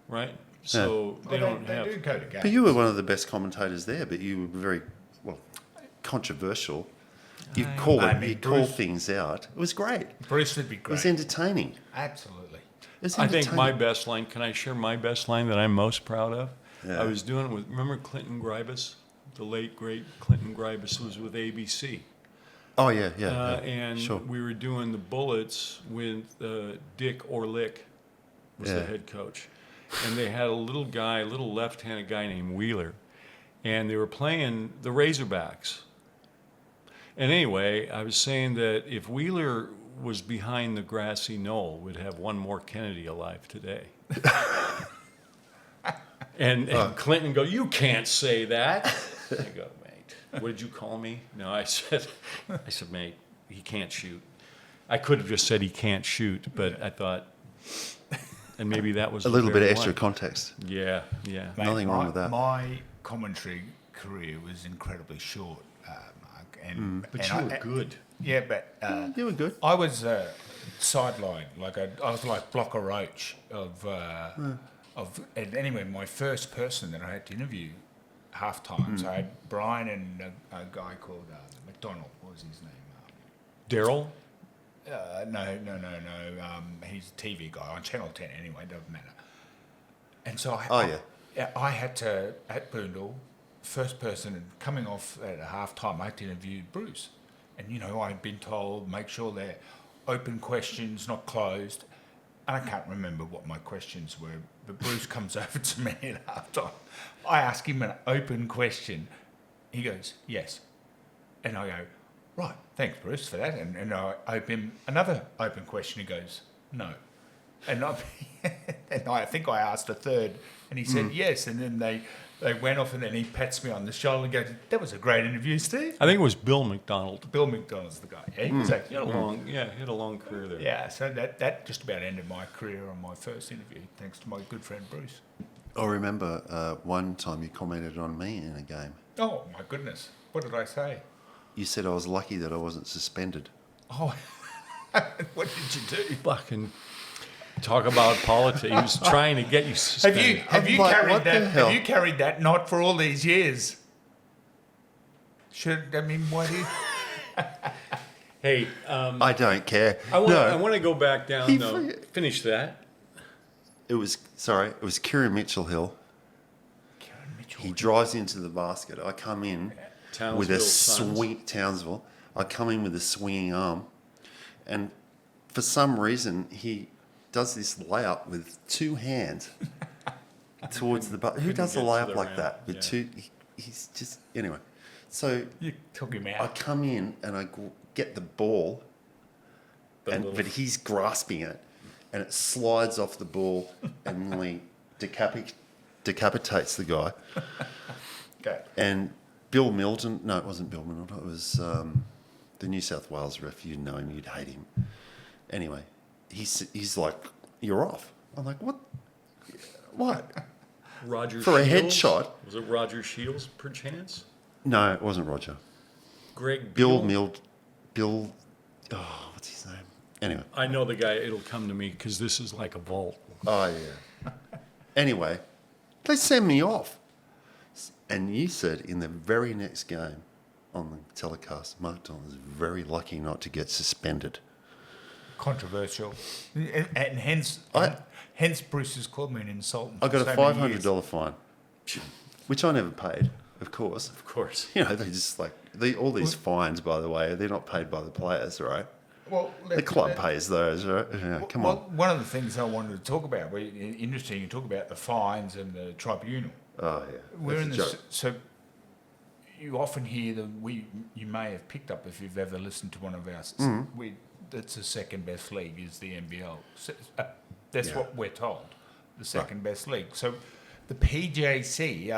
right? so they don't they have. do go together. But you were one of the best commentators there, but you were very, well, controversial. You call things out. It was great. Bruce would be It was great. entertaining. Absolutely. It was I think my entertaining. best line. Can I share my best line that I'm most proud of? Yeah. I was doing it with. Remember Clinton Gribus, the late great Clinton Gribus was with ABC. Oh, yeah. And Sure. we were doing the Bullets with Dick Orlick was the Yeah. head coach. And they had a little left-handed guy named Wheeler. And they were playing the Razorbacks. And anyway, I was saying that if Wheeler was behind the grassy knoll, we'd have one more Kennedy alive today. and Clinton go, "You can't say that." I go, "Mate, what did you call me?" No, I said, "Mate, he can't shoot." I could have just said he can't shoot, but I thought, and maybe that was A little bit of extra context. Yeah. Mate, Nothing wrong with that. My commentary career was incredibly short, Mark. But you were good. Yeah, but You were good. I was sidelined. I was like Blocker Roach of. And anyway, my first person that I had to interview half time. So I had Brian and a guy called McDonald. What was his name? Daryl? No. He's a TV guy on Channel 10 anyway, doesn't matter. And so I had to, at Boondall, first person coming off at a half time, I had to interview Bruce. And, I'd been told, make sure they're open questions, not closed. And I can't remember what my questions were, but Bruce comes over to me at half time. I ask him an open question. He goes, "Yes." And I go, "Right, thanks, Bruce, for that." And I open another open question. He goes, "No." And I think I asked a third, and he said yes. And then they went off, and then he pats me on the shoulder and goes, "That was a great interview, Steve." I think it was Bill McDonald. Bill McDonald's the guy. Yeah, he was actually He had a long career there. yeah. So that just about ended my career on my first interview, thanks to my good friend Bruce. I remember one time you commented on me in a game. Oh my goodness, what did I say? You said I was lucky that I wasn't suspended. Oh, what did you do? Fucking talk about politics. He was trying to get you suspended. Have you I'm like, carried what the that? hell? Have you carried that knot for all these years? Why do you? Hey, I don't care. I want to go back down, He though. forget- Finish that. It was Kieran Mitchell Hill. Kieran Mitchell. He drives into the basket. I come in with a Townsville Suns. swing. Townsville. I come in with a swinging arm, and for some reason he does this layup with two hands towards the basket. Who couldn't does a get to layup the like rim, that with yeah. two? He's just anyway. So You took him I out. come in and I get the ball, but he's grasping it, and it slides off the ball and nearly decapitates the guy. Okay. And Bill Milton, no, it wasn't Bill Milton, it was the New South Wales ref. You'd know him, you'd hate him. Anyway, he's like, "You're off." I'm like, "What? What?" Roger For a Shields? headshot. Was it Roger Shields, perchance? No, it wasn't Roger. Greg Bill Beal? Bill, oh, what's his name? Anyway. I know the guy. It'll come to me because this is like a vault. Oh, yeah. Anyway, they send me off. And you said in the very next game on the telecast, Mark Dalton was very lucky not to get suspended. Controversial, and hence Bruce has called me an insultant. I got for a so many years. $500 fine, which I never paid, of course. Of course. You know, they just all these fines, by the way, they're not paid by the players, right? Well, The club pays those, right? Yeah, come on. One of the things I wanted to talk about, interesting, you talk about the fines and the tribunal. Oh, yeah. We're That's in a the joke. so you often hear you may have picked up if you've ever listened to one of ours. That's the second best league is the NBL. That's Yeah. what we're told. The second best league. So the PJC.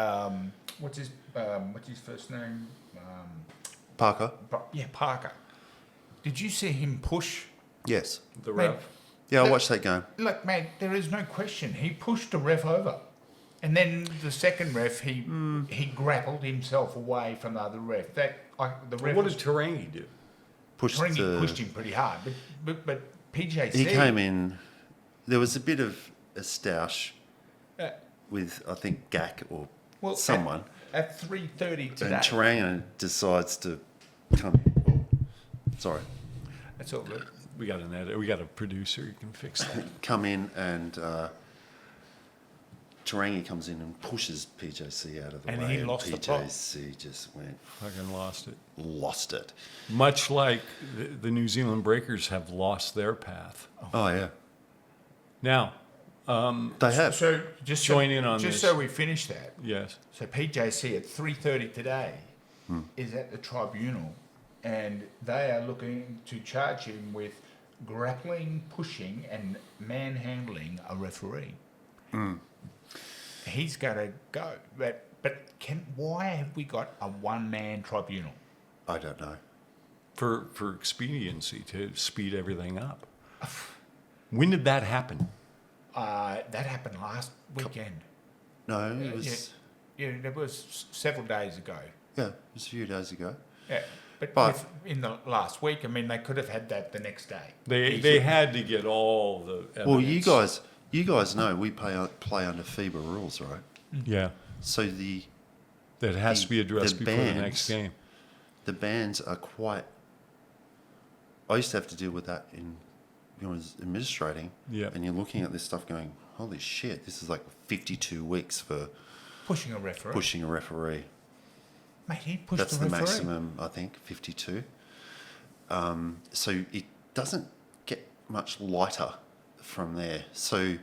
What's his first name? Parker? Parker. Did you see him push? Yes. The Mate, ref. Yeah, I watched that game. Look, mate, there is no question. He pushed the ref over. And then the second ref, he grappled himself away from the other ref. The ref What was did Tarangi do? Pushed pushed him pretty hard. But PJC... He came in. There was a bit of a stoush with I think Gak or Well, someone, at 3:30 today. and Taranga decides to come. Sorry, That's all good. We got an editor. We got a producer. You can fix that. come in and Tarangi comes in and pushes PJC out of the And way. he lost the plot. PJC just went, Fucking lost it. lost it. Much like the New Zealand Breakers have lost their path. Oh, yeah. Now, They have. So just Join in on just this. so we finish that. yes. So PJC at 3:30 today is at the tribunal, and they are looking to charge him with grappling, pushing, and manhandling a referee. He's got to go. But why have we got a one-man tribunal? I don't know. For expediency, to speed everything up. When did that happen? That happened last weekend. No, it was. Yeah, it was several days ago. Yeah, it was a few days ago. Yeah, but in the last week, I mean, they could have had that the next day. They had to get all the evidence. Well, you guys know we play under FIBA rules, right? Yeah. So That has to be addressed the before the bans- next game. the bans are quite. I used to have to deal with that in when I was administrating. Yeah. And you're looking at this stuff going, holy shit, this is like 52 weeks for Pushing a referee. pushing a referee. Mate, he pushed That's the the referee. maximum, I think, 52. So it doesn't get much lighter from there. So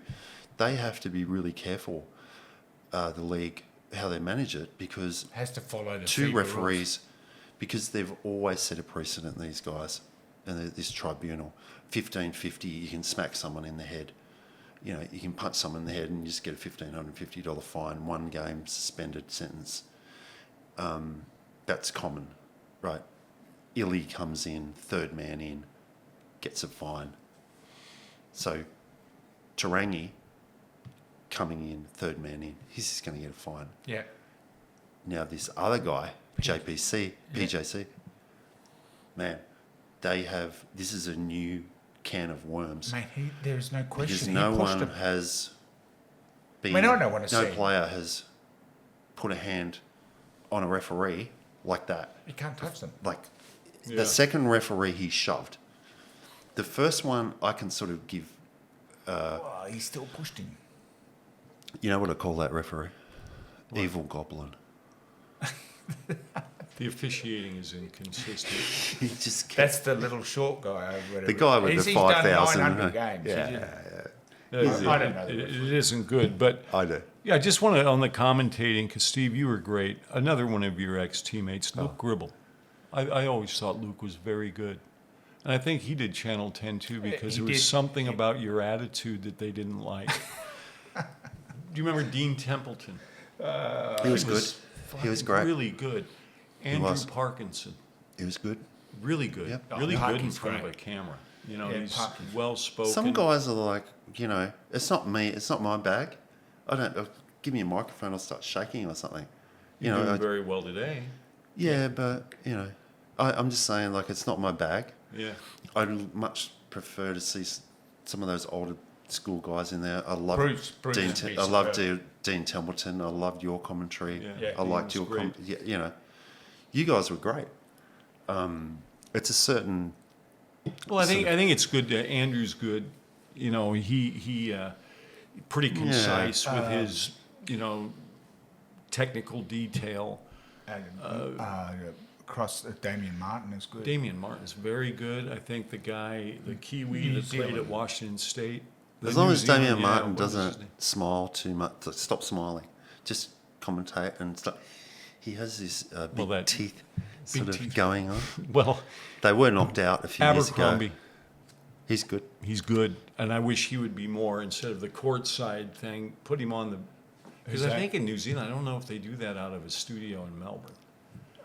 they have to be really careful, the league, how they manage it, because Has to follow the two FIBA referees, because they've always set a precedent, these guys, and this tribunal. 1550, you can smack someone in the head. You know, you can punch someone in the head and you just get a $1,550 fine, 1 game suspended sentence. That's common, right? Illy comes in, third man in, gets a fine. So Tarangi coming in, third man in, he's just going to get a fine. rules. Yeah. Now this other guy, PJC, man, this is a new can of worms. Mate, there's no question. Because He no pushed one him. has been, I mean, I don't want to no see. player has put a hand on a referee like that. You can't touch them. Like Yeah. the second referee he shoved. The first one I can sort of give, Oh, he still pushed him. you know what I call that referee? Evil Goblin. The officiating is inconsistent. He just kept, That's the little short guy over there. the guy with the He's done 5,000. 900 games. Yeah, I don't know. It isn't good, but I do. yeah, I just want to, on the commentating, because Steve, you were great. Another one of your ex-teammates, Oh. Luke Gribble. I always thought Luke was very good. And I think he did Channel 10 too, because He there was did. something about your attitude that they didn't like. Do you remember Dean Templeton? He was good. He was great. Really good. Andrew was. Parkinson. He was good. Really good. Yep. Really good in Parkin's front of a great. camera. You know, Yeah, he's Parkin's- well-spoken. Some guys are like, you know, it's not me, it's not my bag. I don't, give me a microphone, I'll start shaking or something. You You're know, doing very well today. yeah, but, you know, I'm just saying, like, it's not my bag. Yeah. I'd much prefer to see some of those older school guys in there. I love Bruce Dean, is a piece I of loved work. Dean Templeton. I loved your commentary. Yeah. Yeah, I liked Dean your was great. you know, you guys were great. It's a certain. Well, I think it's good. Andrew's good. You know, he pretty concise with his, you know, technical detail. And across Damien Martin is good. Damian Martin's very good. I think the Kiwi New that played at Zealand. Washington State. As long New as Zealand, Damian yeah, Martin what was his name? doesn't smile too much, stop smiling, just commentate and stuff. He has this big that- teeth sort of teeth. going on. Well, They were knocked out a few years ago. Abercrombie. He's good. He's good, and I wish he would be more instead of the courtside thing. Put him on the because Who's I that? think in New Zealand, I don't know if they do that out of a studio in Melbourne.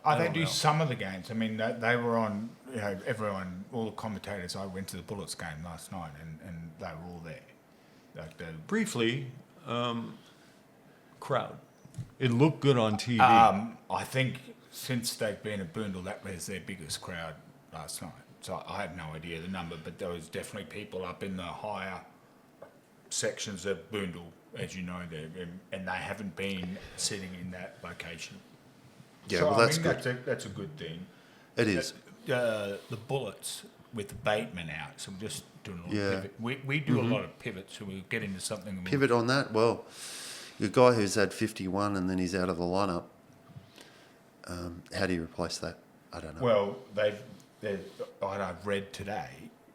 They don't do know. some of the games. I mean, they were on, you know, everyone, all the commentators. I went to the Bullets game last night and they were all there. Like Briefly, crowd. It looked good on TV. I think since they've been at Boondall, that was their biggest crowd last night. So I have no idea the number, but there was definitely people up in the higher sections of Boondall as you know, and they haven't been sitting in that location. Yeah, so, well, that's good. That's a good thing. It is. The Bullets with Bateman out, so we're just doing a little pivot. We do a lot of pivots, so we'll get into something. Pivot on that. Well, your guy who's had 51 and then he's out of the lineup. How do you replace that? I don't know. Well, what I've read today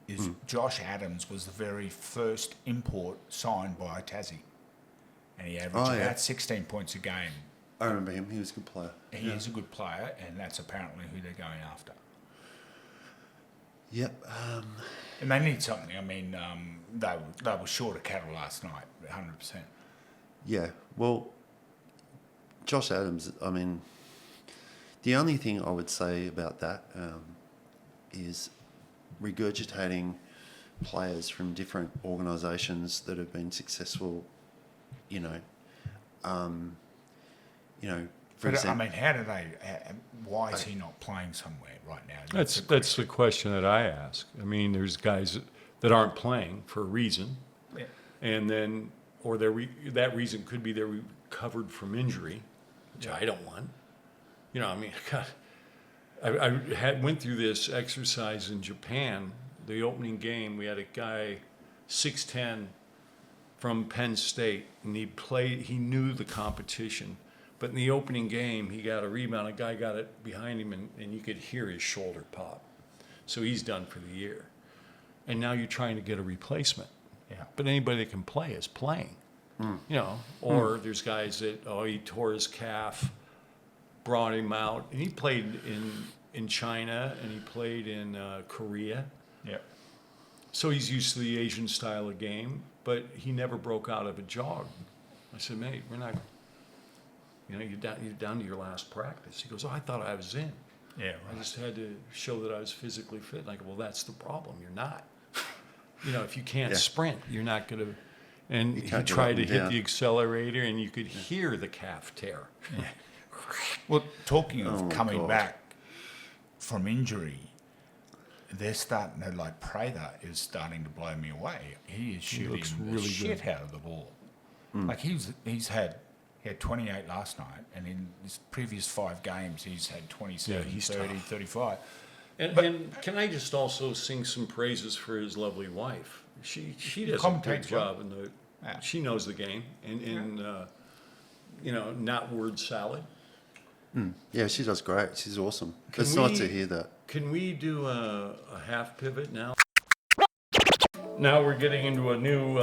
is Josh Adams was the very first import signed by Tassie, and he averaged about 16 points a game. I remember him. He was a good player. He is a good player, and that's apparently who they're going after. Yep. And they need something. I mean, they were short of cattle last night, 100%. Yeah. Well, Josh Adams, I mean, the only thing I would say about that is regurgitating players from different organisations that have been successful, for But example. I mean, how do they? Why is he not playing somewhere right now? That's the question that I ask. I mean, there's guys that aren't playing for a reason, and then that reason could be they're recovered from injury, which I don't want. I mean, God, I went through this exercise in Japan. The opening game, we had a guy 6'10" from Penn State, and he knew the competition. But in the opening game, he got a rebound. A guy got it behind him, and you could hear his shoulder pop. So he's done for the year. And now you're trying to get a replacement. Yeah. But anybody that can play is playing. Or there's guys that, he tore his calf, brought him out. And he played in China, and he played in Korea. Yeah. So he's used to the Asian style of game, but he never broke out of a jog. I said, mate, we're not... you're down to your last practice. He goes, I thought I was in. Yeah, right. I just had to show that I was physically fit. And I go, well, that's the problem. You're not. If you can't sprint, you're not going to. And he tried to hit the accelerator, and you could hear the calf tear. Yeah. Well, talking of coming back from injury, they're starting to, like, Prather is starting to blow me away. He is shooting the shit out of the ball. Like, he had 28 last night, and in his previous 5 games, he's had 27, 30, 35. And can I just also sing some praises for his lovely wife? She does a good job. She knows the game, and not word salad. Yeah, she does great. She's awesome. It's nice to hear that. Can we do a half pivot now? Now we're getting into a new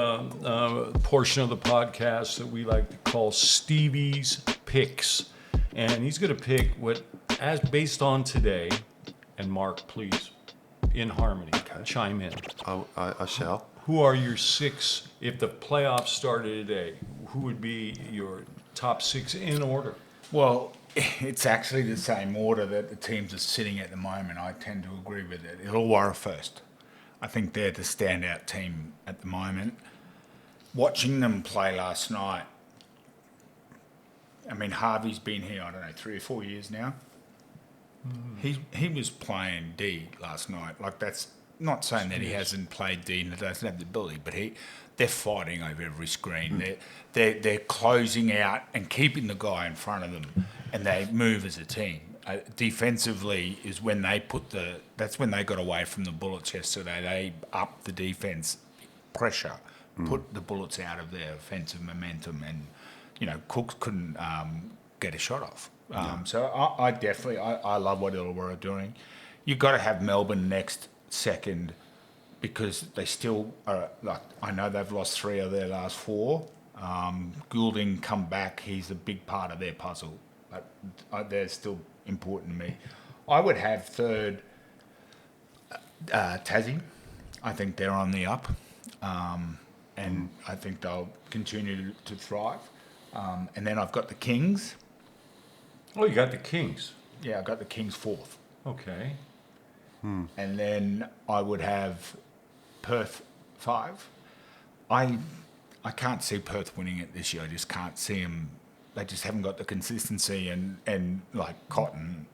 portion of the podcast that we like to call Stevie's Picks. And he's going to pick based on today, and Mark, please, in harmony, chime in. I shall. Who are your 6, if the playoffs started today, who would be your top 6 in order? Well, it's actually the same order that the teams are sitting at the moment. I tend to agree with it. Illawarra first. I think they're the standout team at the moment. Watching them play last night, I mean, Harvey's been here, 3 or 4 years now. He was playing D last night. Like, that's not saying that he hasn't played D and doesn't have the ability, but they're fighting over every screen. They're closing out and keeping the guy in front of them, and they move as a team. Defensively is when that's when they got away from the Bullets yesterday. They upped the defense pressure, put the Bullets out of their offensive momentum, and Cooks couldn't get a shot off. So I definitely love what Illawarra are doing. You've got to have Melbourne next second, because they still are, like, I know they've lost 3 of their last 4. Goulding come back, he's a big part of their puzzle. They're still important to me. I would have third Tassie. I think they're on the up, and I think they'll continue to thrive. And then I've got the Kings. Oh, you got the Kings. Yeah, I've got the Kings 4th. Okay. And then I would have Perth 5. I can't see Perth winning it this year. I just can't see them. They just haven't got the consistency, and like Cotton,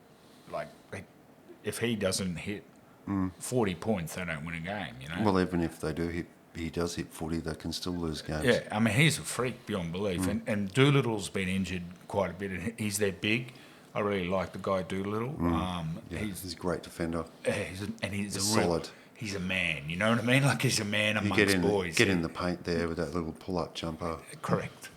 if he doesn't hit 40 points, they don't win a game. Well, even if they do hit he does hit footy, they can still lose games. Yeah, I mean, he's a freak beyond belief. And Doolittle's been injured quite a bit, and he's their big. I really like the guy Doolittle. He's a great defender. He's solid. He's a man, you know what I mean? Like, he's a man amongst boys. Get in the paint there with that little pull-up jumper. Correct.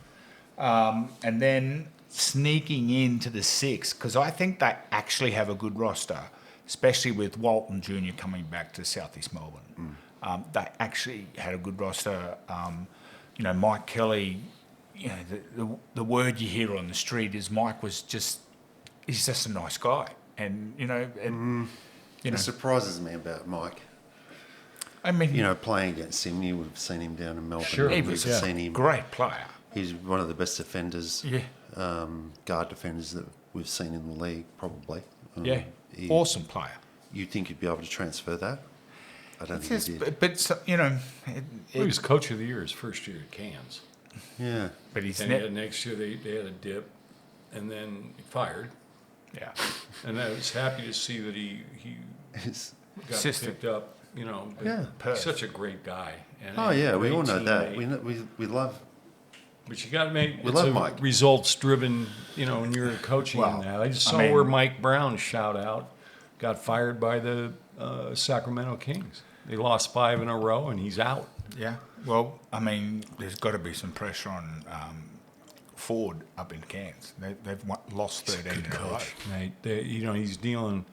And then sneaking into the six, because I think they actually have a good roster, especially with Walton Jr. coming back to Southeast Melbourne. They actually had a good roster. Mike Kelly, the word you hear on the street is Mike he's just a nice guy. And, It surprises me about Mike. I mean, playing against him, we've seen him down in Melbourne. Sure. he was a great player. He's one of the best defenders, Yeah. guard defenders that we've seen in the league, probably. Awesome player. You'd think he'd be able to transfer that? I don't think he did. But He was coach of the year his first year at Cairns. Yeah. but he's And next year they had a dip, and then he fired. yeah. And I was happy to see that he It's- got System. picked up. But Yeah. he's such a great guy. And Oh, yeah, we great all know that. teammate. We love... But you got to make We love a Mike. results-driven. When you're coaching Well, now. I just saw I mean- where Mike Brown, shout out, got fired by the Sacramento Kings. They lost 5 in a row, and he's out. Yeah. Well, I mean, there's got to be some pressure on Ford up in Cairns. They've lost 13 in a row. Mate. He's dealing.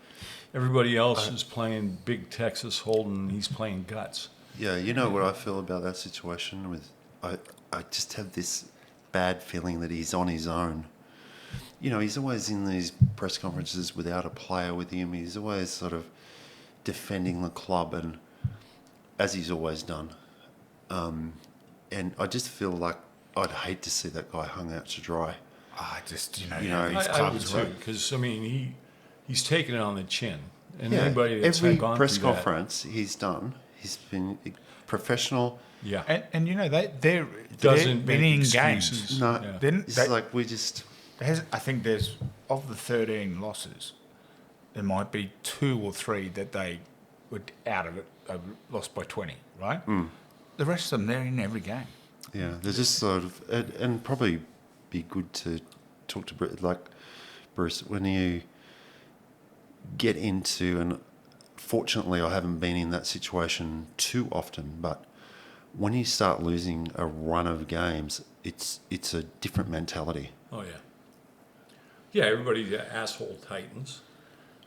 Everybody else is playing big Texas Hold'em. He's playing guts. Yeah, you know what I feel about that situation with... I just have this bad feeling that he's on his own. He's always in these press conferences without a player with him. He's always sort of defending the club, and as he's always done. And I just feel like I'd hate to see that guy hung out to dry. I just, know, these I would clubs too, were- because he's taken it on the chin. And Yeah, anybody that's every gone press through that- conference he's done, he's been professional. yeah, And they're doesn't make winning excuses. games. No, Yeah. it's like we just... I think there's, of the 13 losses, there might be 2 or 3 that they were out of it, lost by 20, right? The rest of them, they're in every game. Yeah, they're just sort of, and probably be good to talk to Bruce, when you get into, and fortunately I haven't been in that situation too often, but when you start losing a run of games, it's a different mentality. Oh yeah. Yeah, everybody's asshole Titans.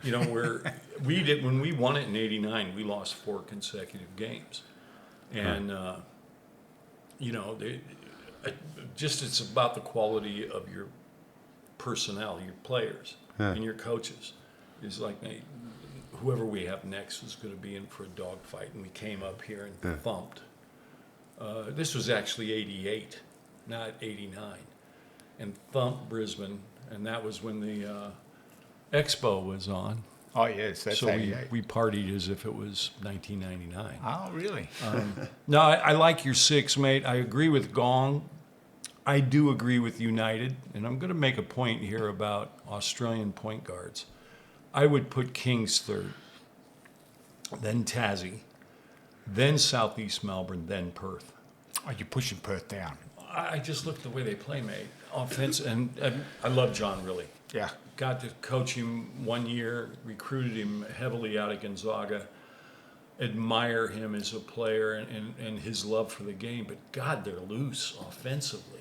Where we did when we won it in '89, we lost 4 consecutive games, and it's about the quality of your personnel, your players, and your coaches. It's like, hey, whoever we have next is going to be in for a dogfight, and we came up here and thumped. This was actually '88, not '89, and thumped Brisbane, and that was when the Expo was on. Oh, yes, that's So 88. we partied as if it was 1999. Oh, really? No, I like your 6, mate. I agree with Gong. I do agree with United, and I'm going to make a point here about Australian point guards. I would put Kings third, then Tassie, then Southeast Melbourne, then Perth. Oh, you're pushing Perth down. I just look at the way they play, mate. Offense, and I love John, really. Yeah. Got to coach him 1 year, recruited him heavily out of Gonzaga, admire him as a player and his love for the game. But, God, they're loose offensively.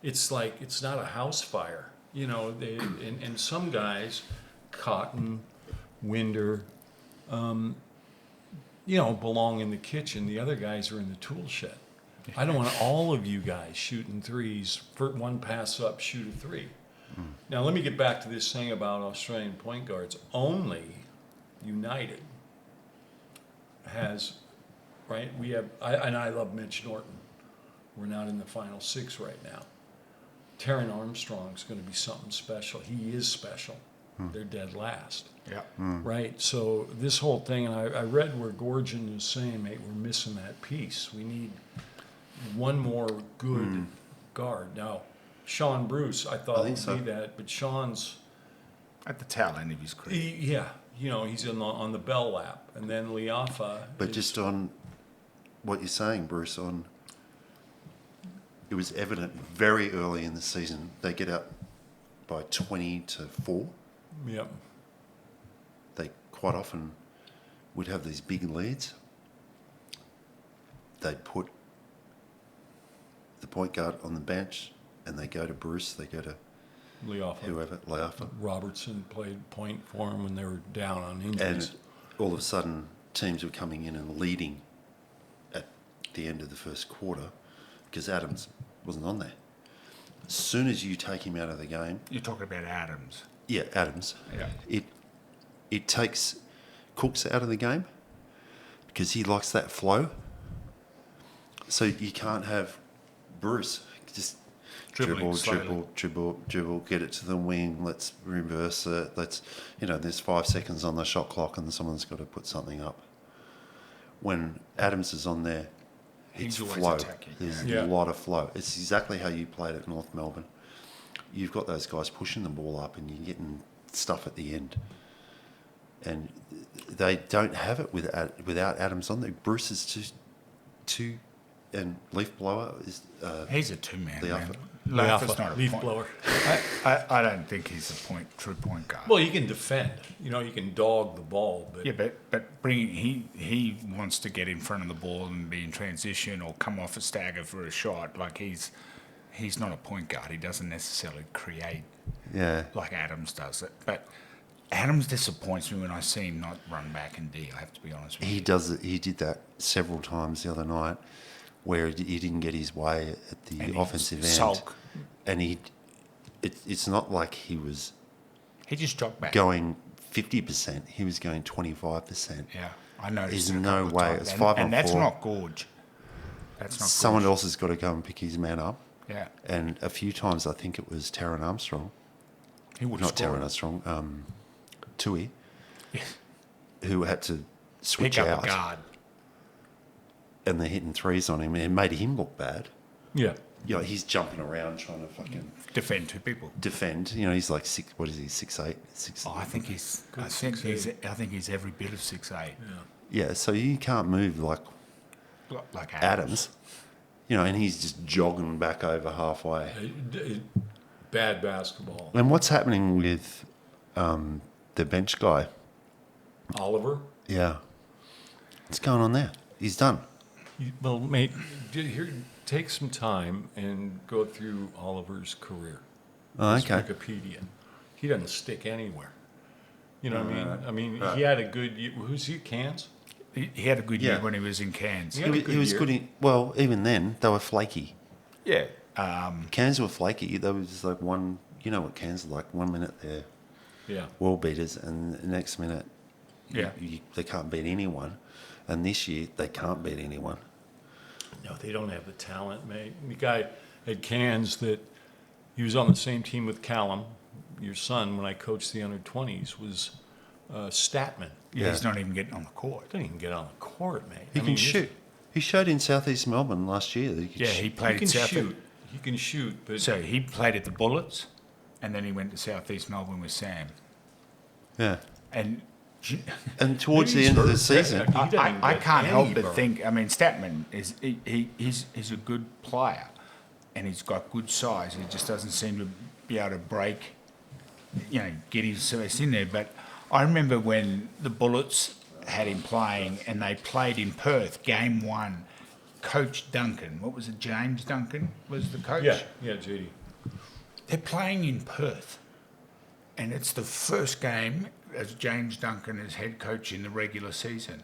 It's like it's not a house fire. And some guys, Cotton, Winder, belong in the kitchen. The other guys are in the tool shed. I don't want all of you guys shooting threes. For one pass up, shoot a 3. Now, let me get back to this thing about Australian point guards. Only United has, right? I love Mitch Norton. We're not in the final 6 right now. Taron Armstrong's going to be something special. He is special. They're dead last. Yeah. Right? So this whole thing, and I read where Gorgon was saying, mate, we're missing that piece. We need one more good guard. Now, Sean Bruce, I thought would be that, but Sean's... At the tail end of his career. he's on the bell lap. And then Liafa... But just on what you're saying, Bruce, on it was evident very early in the season. They get up by 20-4. Yep. They quite often would have these big leads. They'd put the point guard on the bench and they go to Bruce, they go to Leoffa. whoever, Leoffa. Robertson played point for him when they were down on injuries. And all of a sudden, teams were coming in and leading at the end of the first quarter because Adams wasn't on there. As soon as you take him out of the game... You're talking about Adams. Yeah, Adams. Yeah. It takes Cooks out of the game because he likes that flow. So you can't have Bruce just Dribbling dribble, get it to the wing, let's reverse it, there's 5 seconds on the shot clock and someone's got to put something up. When Adams is on there, it's He's always flow. attacking. There's Yeah. a lot of flow. It's exactly how you played at North Melbourne. You've got those guys pushing the ball up and you're getting stuff at the end. And they don't have it without Adams on there. Bruce is too and Leaf Blower is... He's a two-man, Leoffa. man. Leoffa's not a leaf point. blower. I don't think he's a true point guard. Well, you can defend. You can dog the ball, but Yeah, but he wants to get in front of the ball and be in transition or come off a stagger for a shot. Like he's not a point guard. He doesn't necessarily create Yeah. like Adams does it. But Adams disappoints me when I see him not run back in D. I have to be honest with you. He does it. He did that several times the other night, where he didn't get his way at the And he offensive end, sulk. and it's not like he was He just dropped back. going 50%. He was going 25%. Yeah, I noticed. There's it a no couple of way. times. It's And- 5 on and that's 4. not gorge. That's not. Someone gorge. else has got to go and pick his man up. Yeah, And a few times, I think it was Taron Armstrong, he would not Taron Armstrong, Tui, who had to switch pick up out, a guard. and they're hitting threes on him, and it made him look bad. yeah. He's jumping around trying to fucking Defend two people. defend. He's like 6. What is he? 6'8". 6. Oh, I think he's. I think he's every bit of 6'8". Yeah. So you can't move like Like Adams. And he's just jogging back over halfway. Bad basketball. And what's happening with the bench guy? Oliver? Yeah. What's going on there? He's done. Well, mate, here, take some time and go through Oliver's career. Oh, His okay. Wikipedia. He doesn't stick anywhere. You know what I mean? Right. I mean, Right. he had a good year. Who's he, Cairns? He had a good year Yeah. when he was in Cairns. Yeah. He was good. Well, even then, they were flaky. Yeah. Cairns were flaky. They were just like one... You know what Cairns are like. 1 minute they're Yeah. world beaters, and the next minute Yeah. they can't beat anyone. And this year, they can't beat anyone. No, they don't have the talent, mate. The guy at Cairns that he was on the same team with Callum, your son, when I coached the under-20s, was Statman. Yeah, Yeah. he's not even getting on the court. Didn't even get on the court, mate. He I can mean, shoot. He showed in Southeast Melbourne last year that he could Yeah, shoot. he He played can at South. shoot. He can shoot, but So he played at the Bullets, and then he went to Southeast Melbourne with Sam. Yeah. And And towards the He's end of the hurt. season... He doesn't I get can't any help but burn. think. I mean, Statman he's a good player, and he's got good size. He just doesn't seem to be able to break, get himself in there. But I remember when the Bullets had him playing, and they played in Perth, game 1. Coach Duncan, what was it? James Duncan was the coach. yeah, JD. They're playing in Perth, and it's the first game as James Duncan as head coach in the regular season.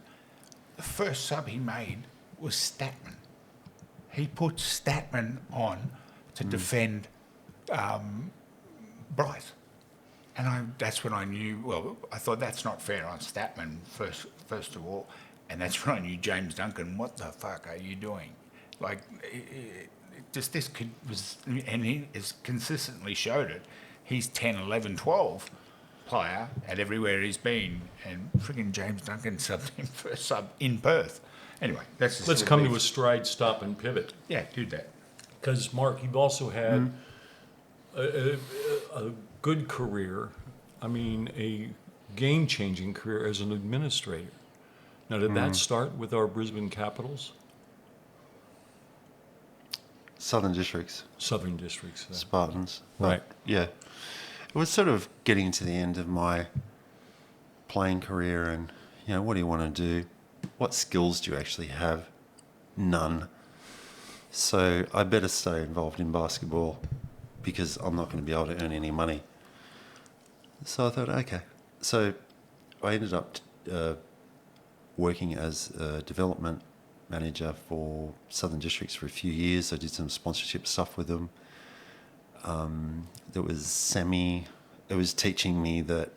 The first sub he made was Statman. He put Statman on to defend Bryce. And that's when I knew, well, I thought that's not fair on Statman, first of all. And that's when I knew James Duncan, what the fuck are you doing? Like, just this kid was, and he has consistently showed it. He's 10, 11, 12 player at everywhere he's been. And frigging James Duncan subbed him first sub in Perth. Anyway, that's just Let's come to a stride, stop, and pivot. Yeah, do that. Because, Mark, you've also had a good career, a game-changing career as an administrator. Now, did that start with our Brisbane Capitals? Southern Districts, Southern Districts. Spartans. Right. Yeah. It was sort of getting to the end of my playing career and, what do you want to do? What skills do you actually have? None. So I better stay involved in basketball because I'm not going to be able to earn any money. So I thought, okay. So I ended up working as a development manager for Southern Districts for a few years. I did some sponsorship stuff with them. It was teaching me that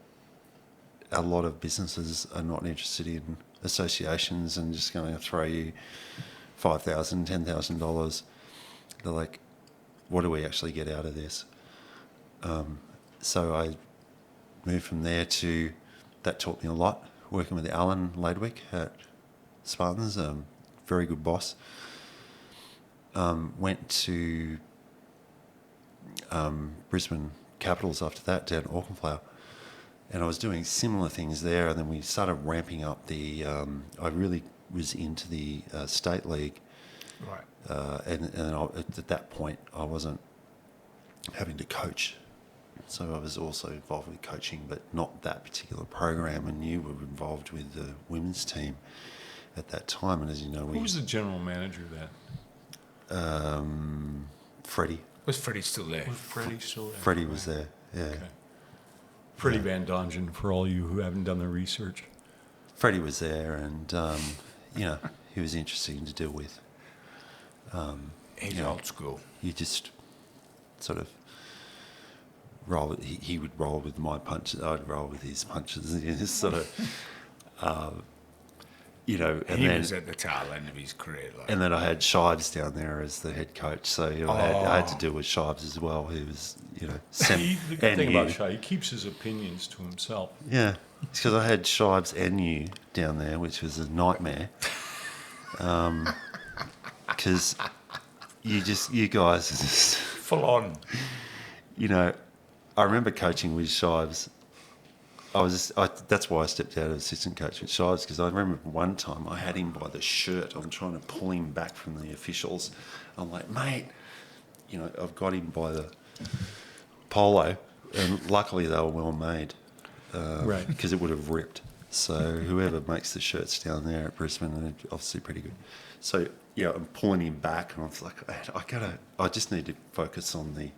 a lot of businesses are not interested in associations and just going to throw you $5,000, $10,000. They're like, what do we actually get out of this? So I moved from there to, that taught me a lot, working with Alan Ladwick at Spartans, very good boss. Went to Brisbane Capitals after that, down at Auchenflower. And I was doing similar things there, and then we started ramping up I really was into the state league. Right. At that point, I wasn't having to coach. So I was also involved with coaching, but not that particular program. And you were involved with the women's team at that time. And as you know, Who was the general manager then? Freddie. Was Freddie still there? Was Freddie still there? Freddie was there, yeah. Okay. Freddie Van Dongen, for all you who haven't done the research. Freddie was there, and, he was interesting to deal with. He's old school. You just sort of roll with, he would roll with my punches, I'd roll with his punches, and just sort of, and He then, was at the tail end of his career. and then I had Shives down there as the head coach, so I had to deal with Shives as well, who was, The good thing about Shy, he keeps his opinions to himself. Yeah, it's because I had Shives and you down there, which was a nightmare. Because you guys are just Full on. I remember coaching with Shives. That's why I stepped out of assistant coach with Shives, because I remember one time I had him by the shirt. I'm trying to pull him back from the officials. I'm like, mate, I've got him by the polo, and luckily they were well made, Right. because it would have ripped. So whoever makes the shirts down there at Brisbane are obviously pretty good. So I'm pulling him back, and I was like, I just need to focus on the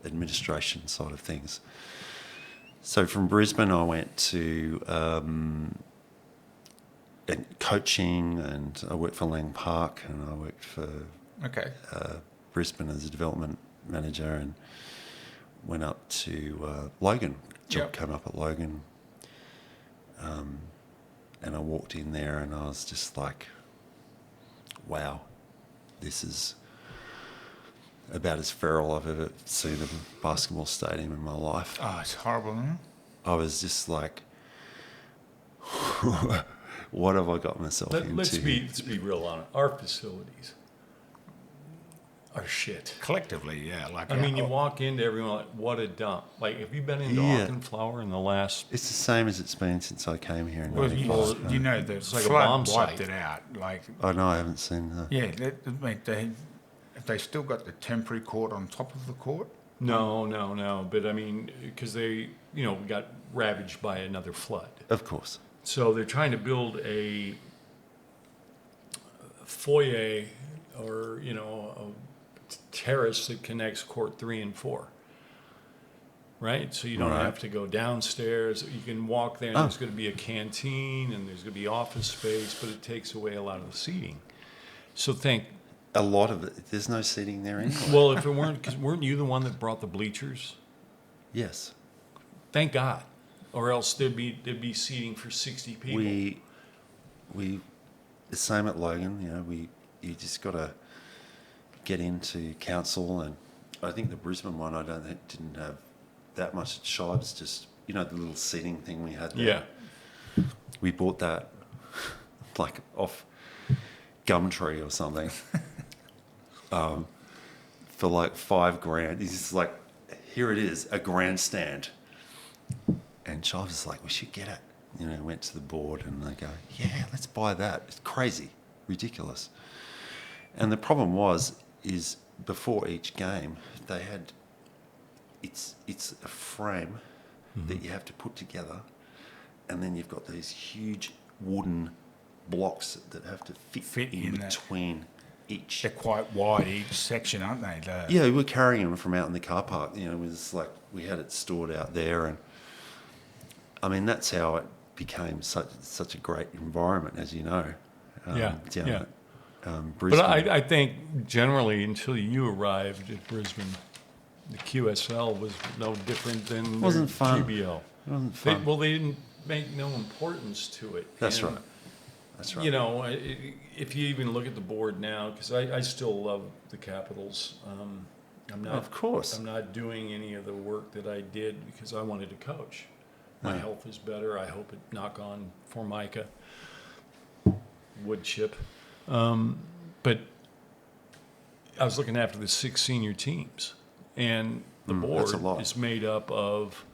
administration side of things. So from Brisbane, I went to coaching, and I worked for Lang Park, and I worked for Brisbane as a development manager, and went up to Logan. Job came up at Logan, and I walked in there, and I was just like, wow, this is about as feral I've ever seen a basketball stadium in my life. Oh, it's horrible, isn't it? I was just like, what have I got myself into? Let's be real on it. Our facilities are shit. Collectively, yeah. You walk into everyone like, what a dump. Like, have you been into Auchenflower in the last... It's the same as it's been since I came here. Well, the like a flood bomb wiped site. it out. Oh, no, I haven't seen that. Yeah, have they still got the temporary court on top of the court? No. But, because they, got ravaged by another flood. Of course. So they're trying to build a foyer or, a terrace that connects court 3 and 4. Right? So you don't have to go downstairs. You can walk there, and there's going to be a canteen, and there's going to be office space, but it takes away a lot of the seating. So a lot of it. There's no seating there anyway. Well, if it weren't, because weren't you the one that brought the bleachers? Yes. Thank God. Or else there'd be seating for 60 people. We the same at Logan. You just got to get into council, and I think the Brisbane one didn't have that much. Shives just the little seating thing we had there. Yeah. We bought that like off Gumtree or something. For like $5,000. He's just like, here it is, a grandstand. And Shives is like, we should get it. Went to the board, and they go, yeah, let's buy that. It's crazy, ridiculous. And the problem is before each game, they had it's a frame that you have to put together, and then you've got these huge wooden blocks that have to fit in between each. They're quite wide each section, aren't they? Yeah, we were carrying them from out in the car park. You know, it was like we had it stored out there, and I mean that's how it became such a great environment, as you know. Down at, Brisbane. But I think generally until you arrived at Brisbane, the QSL was no different than Wasn't their fun. GBL. It wasn't fun. They didn't make no importance to it. That's And, right. That's right. You know, if you even look at the board now, because I still love the Capitals. I'm not. Of course. I'm not doing any of the work that I did because I wanted to coach. My No. health is better. I hope it knock on Formica. Wood chip. But I was looking after the 6 senior teams, and the that's a board lot. is made up of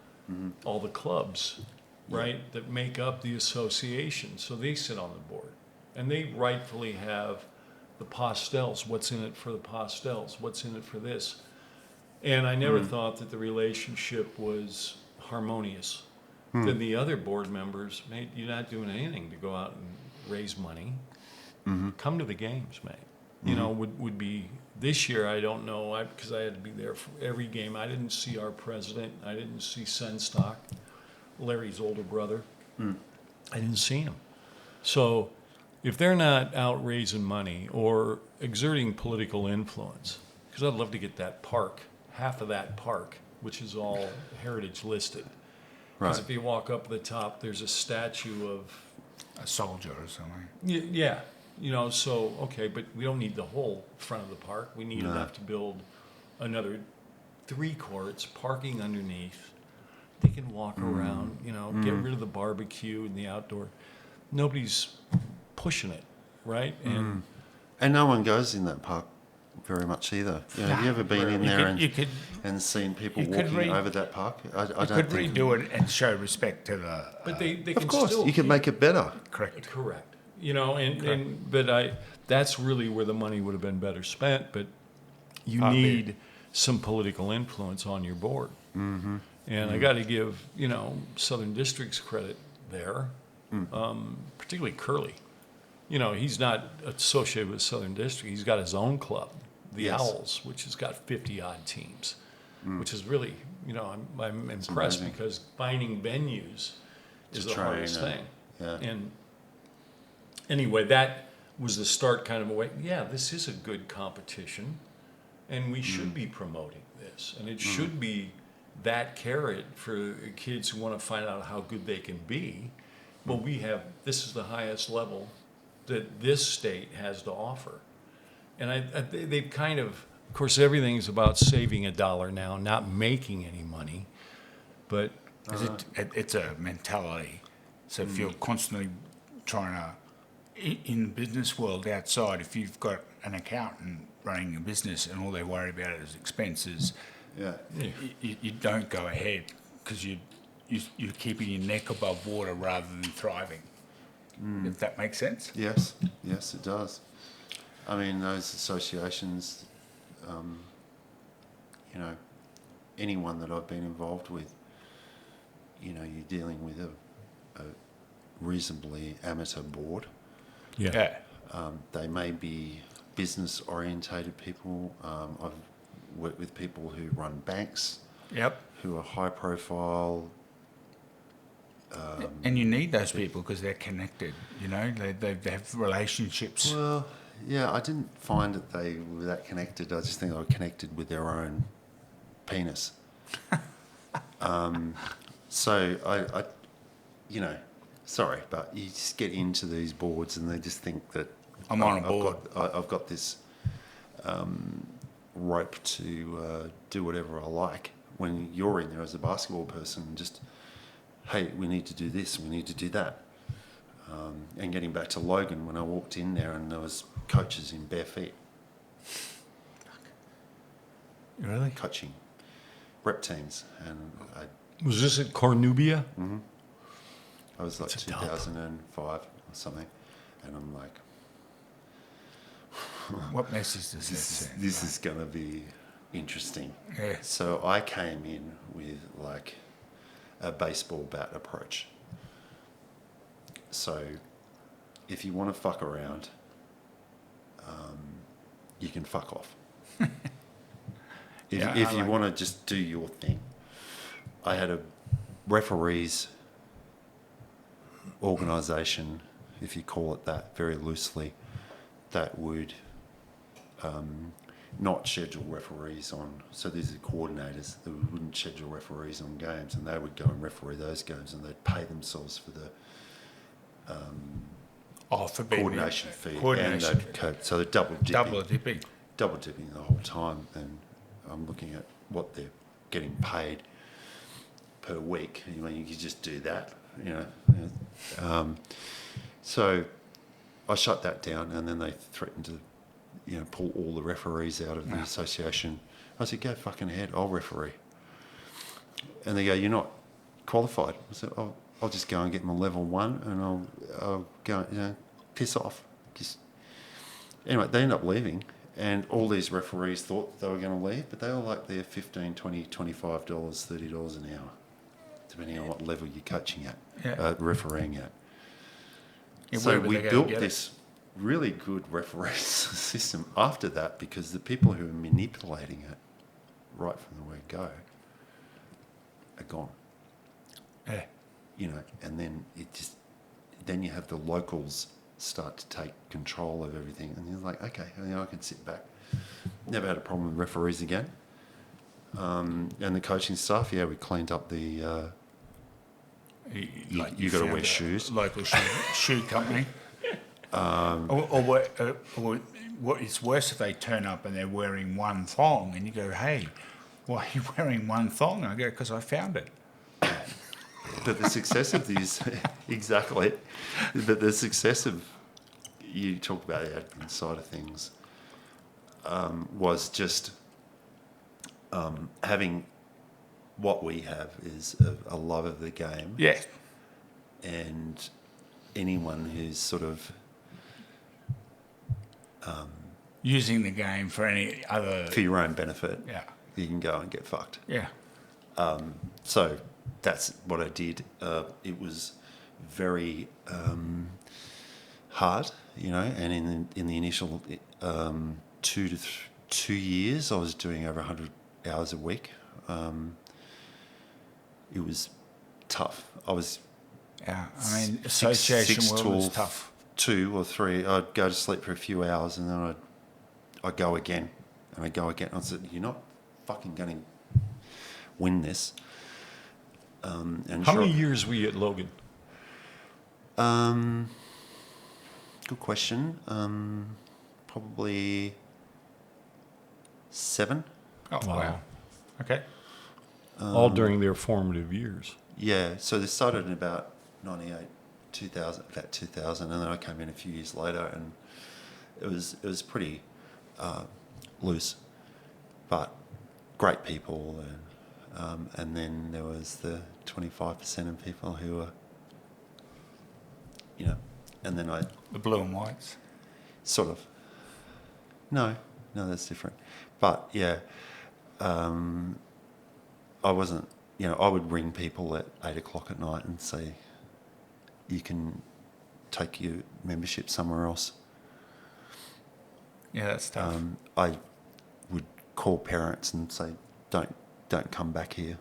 all the clubs, right, that make up the association. So they sit on the board, and they rightfully have the pastels. What's in it for the pastels? What's in it for this? And I never thought that the relationship was harmonious. Then the other board members, mate, you're not doing anything to go out and raise money. Come to the games, mate. You know, would be this year. I don't know because I had to be there for every game. I didn't see our president. I didn't see Senstock, Larry's older brother. I didn't see him. So if they're not out raising money or exerting political influence, because I'd love to get that park, half of that park, which is all heritage listed. Because Right. if you walk up the top, there's a statue of a soldier or something. yeah, you know, so, okay, but we don't need the whole front of the park. We need enough to build another 3 courts, parking underneath. They can walk around, you know, get rid of the barbecue and the outdoor. Nobody's pushing it, right? And no one goes in that park very much either. You know, have you ever been in there and seen people walking over that park? I You don't could think. redo it and show respect to the. But they can Of course, still you could make it better. Correct. Correct. You know, but that's really where the money would have been better spent, but you need some political influence on your board. And I got to give, you know, Southern District's credit there, particularly Curley. You know, he's not associated with Southern District. He's got his own club, the Yes. Owls, which has got 50-odd teams, which is really, you know, I'm impressed amazing. because finding venues is the train hardest and- thing. yeah. And anyway, that was the start kind of a way, yeah, this is a good competition, and we should be promoting this. And it should be that carrot for kids who want to find out how good they can be. Well, this is the highest level that this state has to offer. And they've kind of course, everything's about saving $1 now, not making any money. But It's a mentality. So if you're constantly trying to, in the business world outside, if you've got an accountant running a business and all they worry about is expenses, you don't go ahead because you're keeping your neck above water rather than thriving. If that makes sense. Yes, it does. I mean, those associations, anyone that I've been involved with, you're dealing with a reasonably amateur board. yeah. They may be business orientated people. I've worked with people who run banks, Yep. who are high profile. And you need those people because they're connected. They have relationships. Well, yeah, I didn't find that they were that connected. I just think they were connected with their own penis. So I sorry, but you just get into these boards and they just think that I'm on a board. I've got this rope to do whatever I like. When you're in there as a basketball person, just, hey, we need to do this, we need to do that. And getting back to Logan, when I walked in there and there was coaches in bare feet. Really? Coaching rep teams, and Was this at Cornubia? I was like It's a dump. 2005 or something, and I'm like, What message does that send? This is going to be interesting. Yeah. So I came in with like a baseball bat approach. So if you want to fuck around, you can fuck off. If you want to just do your thing. I had a referees organisation, if you call it that, very loosely, that would not schedule referees on. So these are coordinators that wouldn't schedule referees on games, and they would go and referee those games, and they'd pay themselves for the coordination fee. Coordination. So they're double dipping. Double dipping. The whole time, and I'm looking at what they're getting paid per week. You mean you could just do that, So I shut that down, and then they threatened to, pull all the referees out of the association. I said, go fucking ahead, I'll referee. And they go, you're not qualified. I said, I'll just go and get my level 1, and I'll go, piss off. Anyway, they end up leaving, and all these referees thought they were going to leave, but they all like their $15, $20, $25, $30 an hour, depending on what level you're coaching at, refereeing at. So we built this really good referee system after that, because the people who are manipulating it right from the word go are gone. Yeah. And then then you have the locals start to take control of everything, and you're like, okay, I can sit back. Never had a problem with referees again. And the coaching staff, we cleaned up the. You got to wear shoes. Local shoe company. What it's worse if they turn up and they're wearing one thong, and you go, hey, why are you wearing one thong? And I go, because I found it. But the success of these, exactly, but the success of, you talk about the admin side of things, was just having what we have is a love of the game. Yeah. And anyone who's sort of using the game for any other... For your own benefit. Yeah. You can go and get fucked. Yeah. So that's what I did. It was very hard, and in the initial 2 years, I was doing over 100 hours a week. It was tough. I was... Yeah, I mean, association world was tough. 2 or 3, I'd go to sleep for a few hours, and then I'd go again, and I'd go again. I said, you're not fucking going to win this. How many years were you at Logan? Good question. Probably 7. Oh, wow. Okay. All during their formative years. Yeah, so they started in about 98, 2000, about 2000, and then I came in a few years later, and it was pretty loose, but great people, and then there was the 25% of people who were, and then the blue and whites, sort of. No, that's different, but yeah, I wasn't. I would ring people at 8 o'clock at night and say, you can take your membership somewhere else. Yeah, that's tough. I would call parents and say, don't come back here.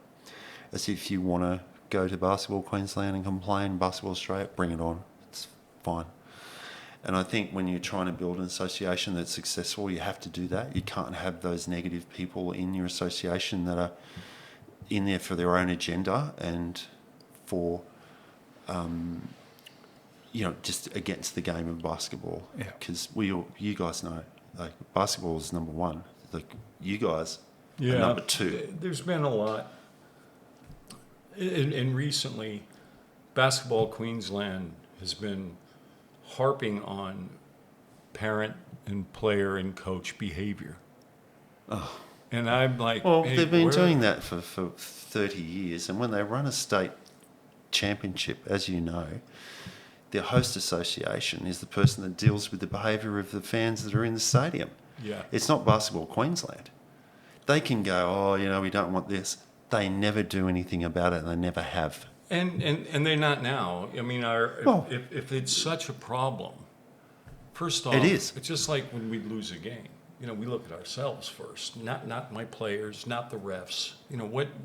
As if you want to go to Basketball Queensland and complain, Basketball Australia, bring it on. It's fine. And I think when you're trying to build an association that's successful, you have to do that. You can't have those negative people in your association that are in there for their own agenda and for, just against the game of basketball. Yeah. Because you guys know, like, basketball is number 1. Like, you guys are number 2. There's been a lot. And recently, Basketball Queensland has been harping on parent and player and coach behavior. Oh. And I'm like... Well, hey, they've been doing that for 30 years, and when they run a state championship, as you know, the host association is the person that deals with the behaviour of the fans that are in the stadium. Yeah. It's not Basketball Queensland. They can go, we don't want this. They never do anything about it, and they never have. And they're not now. I mean, if it's such a problem, first off, It is. It's just like when we lose a game. We look at ourselves first, not my players, not the refs.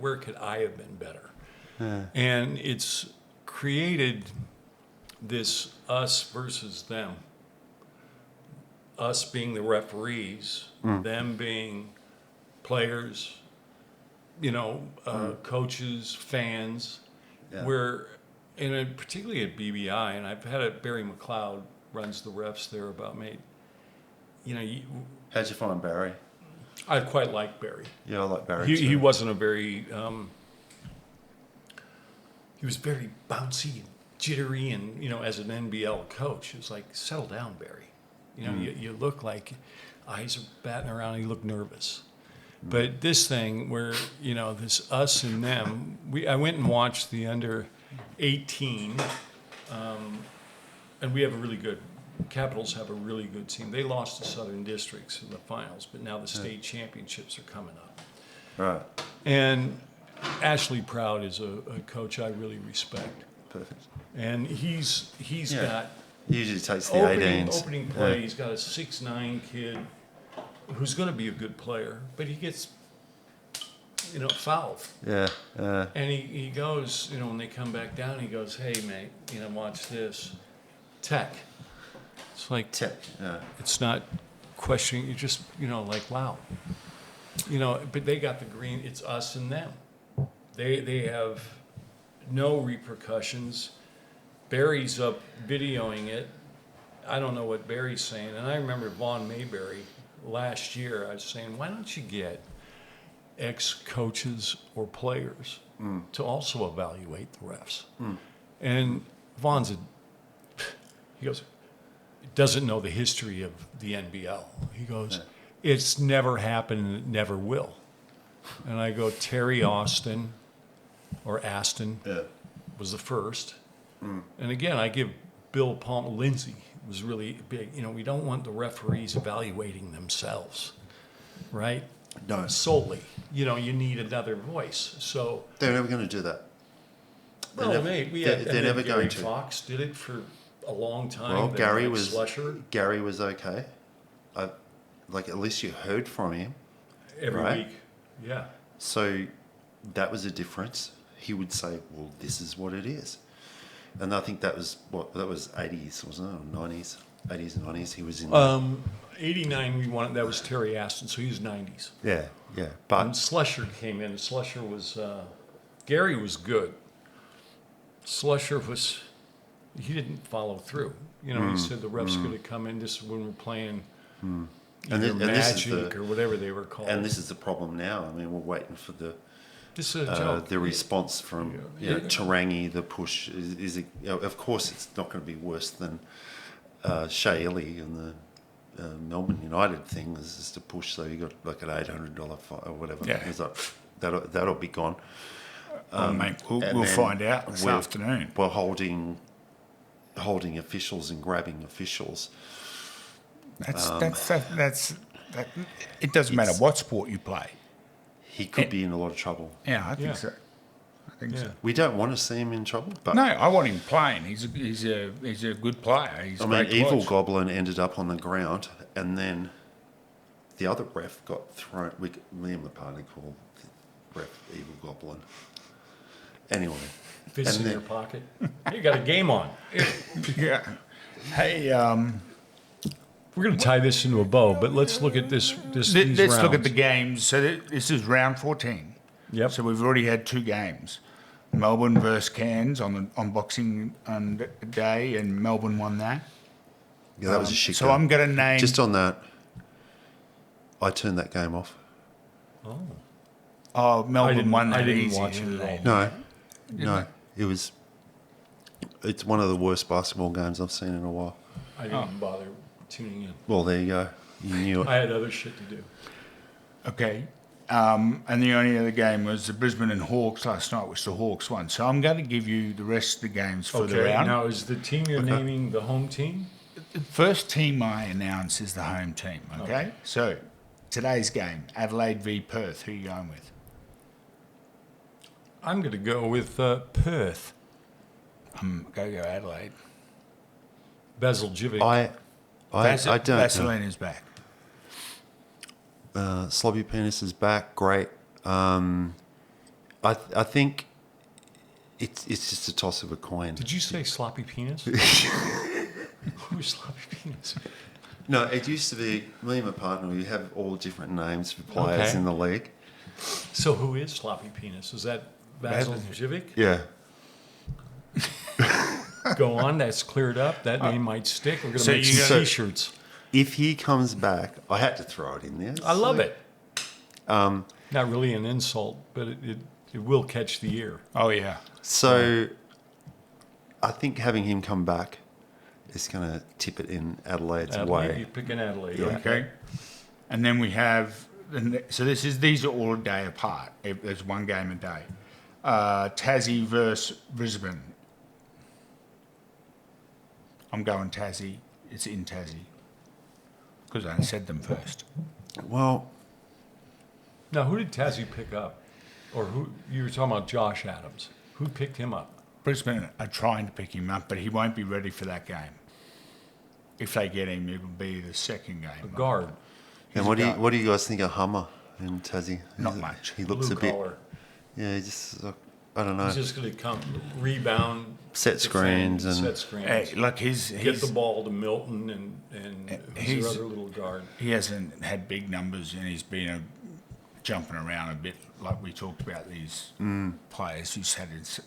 Where could I have been better? And it's created this us versus them. Us being the referees, them being players, coaches, fans. Yeah. And particularly at BBI, and I've had it. Barry McLeod runs the refs there about me. How'd you find Barry? I quite like Barry. Yeah, I like Barry He too. wasn't a very. He was very bouncy and jittery, and as an NBL coach, it was like, settle down, Barry. You look like eyes are batting around. You look nervous. But this thing where, this us and them, I went and watched the under 18, and we have a really good, Capitals have a really good team. They lost to Southern Districts in the finals, but now the state championships are coming up. Right. And Ashley Proud is a coach I really respect. Perfect. And he's got He usually takes the 18s. opening play. He's got a 6'9" kid who's going to be a good player, but he gets, fouled. Yeah. And he goes, when they come back down, he goes, hey, mate, watch this. Tech. It's like, Tech. Yeah. it's not questioning. You just, like, wow. But they got the green. It's us and them. They have no repercussions. Barry's up videoing it. I don't know what Barry's saying. And I remember Vaughn Mayberry last year, I was saying, why don't you get ex-coaches or players to also evaluate the refs? And Vaughn's he goes, doesn't know the history of the NBL. He goes, it's never happened and it never will. And I go, Terry Austin or Aston was the first. And again, I give Bill Palmer, Lindsay was really big. We don't want the referees evaluating themselves, right? No. Solely. You need another voice. So, They're never going to do that. they're never Gary going to. Fox did it for a long time. Well, then Gary Mike was Slusher Gary was okay. At least you heard from him. every right? week. Yeah. So that was a difference. He would say, "Well, this is what it is," and I think that was 80s, wasn't it, or 90s? 80s and 90s. He was in. 89 we won. That was Terry Aston, so he was 90s. Yeah. And But Slusher came in. Slusher was Gary was good. Slusher was he didn't follow through. He said the refs could have come in just when we're playing either Magic or whatever they were called. and this is the problem now. I mean, we're waiting for the This is a joke. the response from Tarangi. The push is of course it's not going to be worse than Shea Illy and the Melbourne United thing. This is to push, so you got like an $800 fine or whatever. Yeah. It's like that'll be gone. Mate, we'll then find out this we're- afternoon. We're holding officials and grabbing officials. That's it doesn't matter what sport you play. He could be in a lot of trouble. Yeah, I think Yeah. so. I think so. We don't want to see him in trouble, but No, I want him playing. He's a good player. He's I mean, great to Evil watch. Goblin ended up on the ground, and then the other ref got thrown. Me and McParty called the ref Evil Goblin. Anyway, Fists and in then- your pocket. You got a game on. Yeah. Hey, We're going to tie this into a bow, but let's look at this. These let's look at rounds. the games. So this is round 14. Yep. So we've already had two games. Melbourne versus Cairns on Boxing Day, and Melbourne won that. yeah, that was a shit So game. I'm going to name... Just on that, I turned that game off. Oh, Melbourne won that I didn't easy, watch it didn't at they? all. No, it's one of the worst basketball games I've seen in a while. I didn't bother tuning in. Well, there you go. You knew it. I had other shit to do. Okay. And the only other game was the Brisbane and Hawks last night, which the Hawks won. So I'm going to give you the rest of the games for the round. Now, is the team you're naming the home team? The first team I announce is the home team, okay? So today's game, Adelaide v Perth. Who are you going with? I'm going to go with Perth. Go Adelaide. Basil Jivic. I don't know. Vaselina's back. Sloppy Penis is back. Great. I think it's just a toss of a coin. Did you say sloppy penis? Who's sloppy penis? No, it used to be me and my partner. We have all different names for players in the league. So who is sloppy penis? Is that Basil Jivic? Yeah. Go on. That's cleared up. That name might stick. We're going to make some T-shirts. If he comes back, I had to throw it in there. I love it. Not really an insult, but it will catch the ear. Oh, yeah. So I think having him come back is going to tip it in Adelaide's way. You're picking Adelaide. Yeah. Okay. And then we have, so these are all a day apart. There's one game a day. Tassie versus Brisbane. I'm going Tassie. It's in Tassie. Because I said them first. Well, Now, who did Tassie pick up? Or who you were talking about Josh Adams. Who picked him up? Brisbane are trying to pick him up, but he won't be ready for that game. If they get him, it'll be the second game. A guard. and what do you guys think of Hummer in Tassie? Not much. He looks Blue a bit. collar. Yeah, he just I don't know. He's just going to come, rebound, Set screens defend, and- set screens. Hey, look, Get the ball to Milton and who's he's- your other little guard. he hasn't had big numbers, and he's been jumping around a bit, like we talked about these players.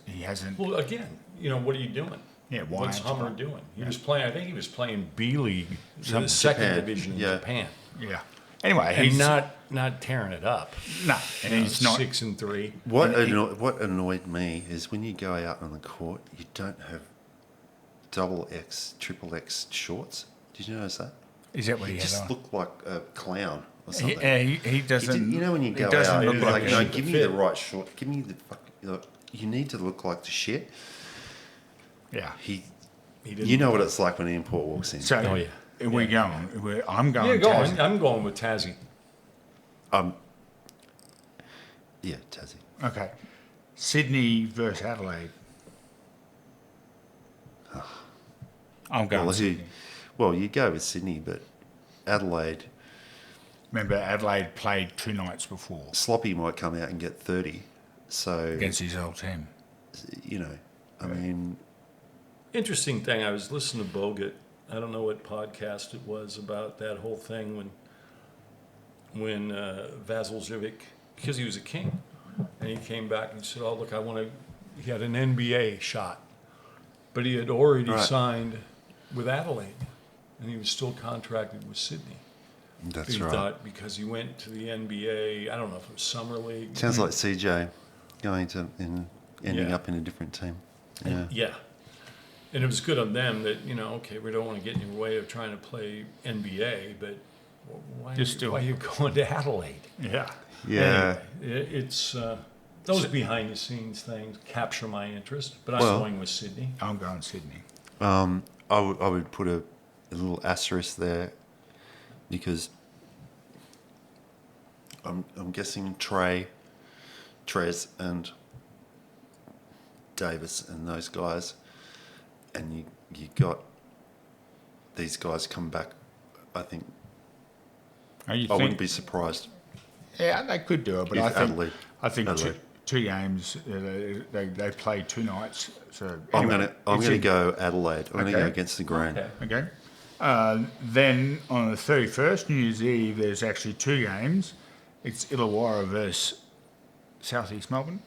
He hasn't. Well, again, what are you doing? Yeah, why What's aren't you Hummer playing? doing? He was playing. I think he was playing B League, Some- the second Japan, division in yeah. Japan, Yeah. Anyway, and he's not tearing it up. no, and he's not. 6-3. What annoyed me is when you go out on the court, you don't have double X, triple X shorts. Did you notice that? Is that what he You had just on? look like a clown or something. He doesn't. When you go he doesn't out, look it's like like, a no, shit give me fit. the right short. Give me the you need to look like the shit. Yeah. He didn't. You know what it's like when an import walks in. So Oh, yeah. we're going. I'm going. Yeah, go on. Tassie. I'm going with Tassie. Yeah, Tassie. Okay. Sydney versus Adelaide. I'm going Sydney. You go with Sydney, but Adelaide, Remember, Adelaide played 2 nights before Sloppy might come out and get 30. So, against his old team. I mean, Interesting thing. I was listening to Bogut. I don't know what podcast it was about that whole thing when Vasil Jivic, because he was a king, and he came back and said, "Oh, look, I want to." He had an NBA shot, but he had already Right. signed with Adelaide, and he was still contracted with Sydney. that's he right. thought because he went to the NBA, I don't know if it was summer league. Sounds like CJ ending Yeah. up in a different team. Yeah. And, yeah. And it was good on them that, okay, we don't want to get in your way of trying to play NBA, but why are you going to Adelaide? Yeah. Yeah. Anyway, it's those behind the scenes things capture my interest, but I'm Well- going with Sydney. I'm going Sydney. I would put a little asterisk there because I'm guessing Trez and Davis and those guys, and you got these guys come back. I think Oh, you I think? wouldn't be surprised. Yeah, they could do it, but If I think Adelaide- two, Adelaide. two games. They played 2 nights. So I'm anyway, gonna it's in- go Adelaide. I'm gonna go Okay. against the grain. Okay. Okay. Then on the 31st, New Year's Eve, there's actually 2 games. It's Illawarra versus South East Melbourne.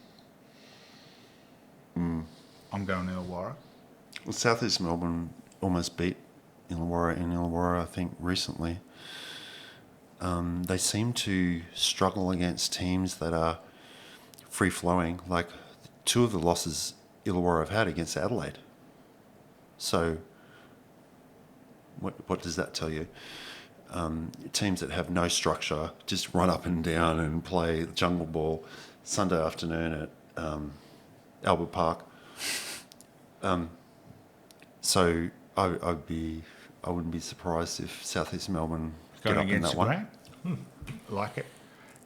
I'm going Illawarra. Well, South East Melbourne almost beat Illawarra, I think, recently. They seem to struggle against teams that are free-flowing. Like 2 of the losses Illawarra have had against Adelaide. So, what does that tell you? teams that have no structure just run up and down and play jungle ball Sunday afternoon at Albert Park. So I wouldn't be surprised if South East Melbourne get up in that one. Like it.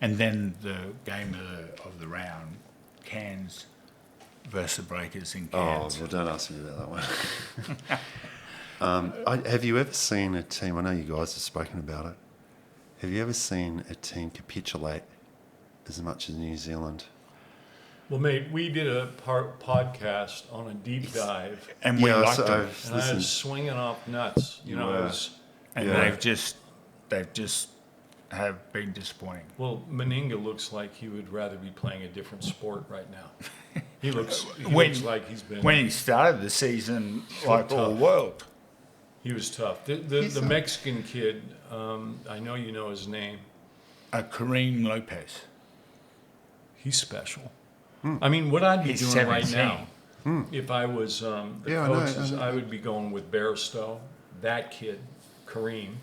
And then the game of the round, Cairns versus the Breakers in Cairns. Oh, well, don't ask me about that one. Have you ever seen a team, I know you guys have spoken about it, have you ever seen a team capitulate as much as New Zealand? Well, mate, we did a podcast on a deep dive, And we liked so them. and I was swinging off nuts. You know, it were. was, And Yeah. they've just have been disappointing. well, Meninga looks like he would rather be playing a different sport right now. He looks like he's been. When he started the season, like all tough. world. He was tough. The Mexican kid, I know you know his name. Kareem Lopez. He's special. I mean, what I'd be He's doing right 17. now, if I was the Yeah, I know, coaches, I know. I would be going with Barstow, that kid, Kareem.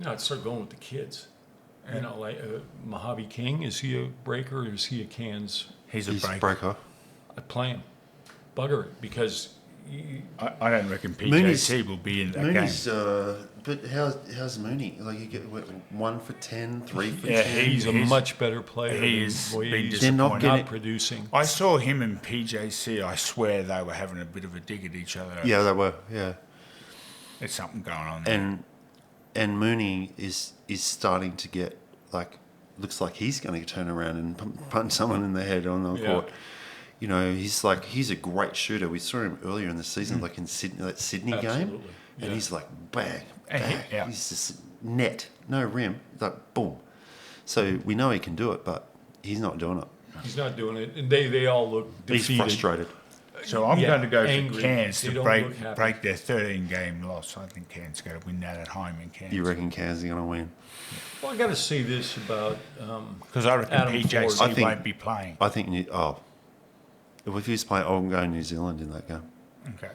I'd start going with the kids. You know, like Mojave King, is he a breaker or is he a Cairns? He's a He's breaker. breaker. I'd play him. Bugger it, because I don't reckon Mooney's- PJC will be in that Mooney's, game. but how's Mooney? Like, you get 1 for 10, 3 for Yeah, 10. he's a much better player. he's than been Boyes. They're not disappointing. Not getting- producing. I saw him and PJC. I swear they were having a bit of a dig at each other. Yeah, they were, yeah. There's something going on there. And Mooney is starting to get, like, looks like he's going to turn around and punch someone in the head on the Yeah. court. You know, he's a great shooter. We saw him earlier in the season, like in Sydney, that Sydney game, Absolutely, and yeah. he's like bang, And he- bang. yeah. He's just net, no rim, like boom. So we know he can do it, but he's not doing it. He's not doing it. And they all look defeated. He's frustrated. So I'm going to go angry. for Cairns They to don't break look happy. break their 13-game loss. I think Cairns going to win that at home in Cairns. You reckon Cairns are going to win? Well, I got to say this about Because I reckon Adam PJC Ford. I think- won't be playing. I think if he was playing, I'm going New Zealand in that game. Okay.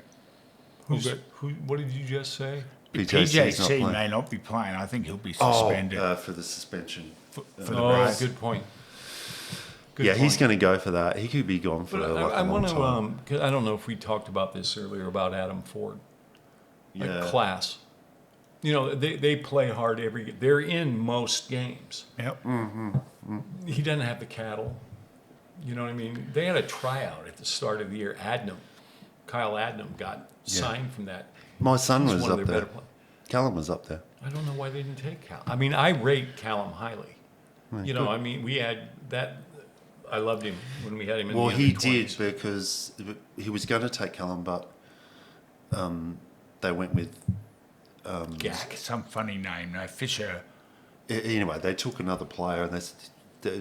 what did you just say? PJC 's not PJC playing. may not be playing. I think he'll be suspended. For the suspension. for the Oh, Braves. good point. Good Yeah, he's point. going to go for that. He could be gone for But like I a long want time. to. 'Cause I don't know if we talked about this earlier about Adam Ford. Like Yeah. class. You know, they play hard every. They're in most games. Yep. He doesn't have the cattle. You know what I mean? They had a tryout at the start of the year. Kyle Adnam got signed from that. My son He's was one of up their there. better Callum was up there. I don't know why they didn't take Cal. I mean, I rate Callum highly. You know, I mean, we had that. I loved him when we had him in Well, the he under-20s. did because he was going to take Callum, but they went with. Gack. Some funny name. No, Fisher. Anyway, they took another player, and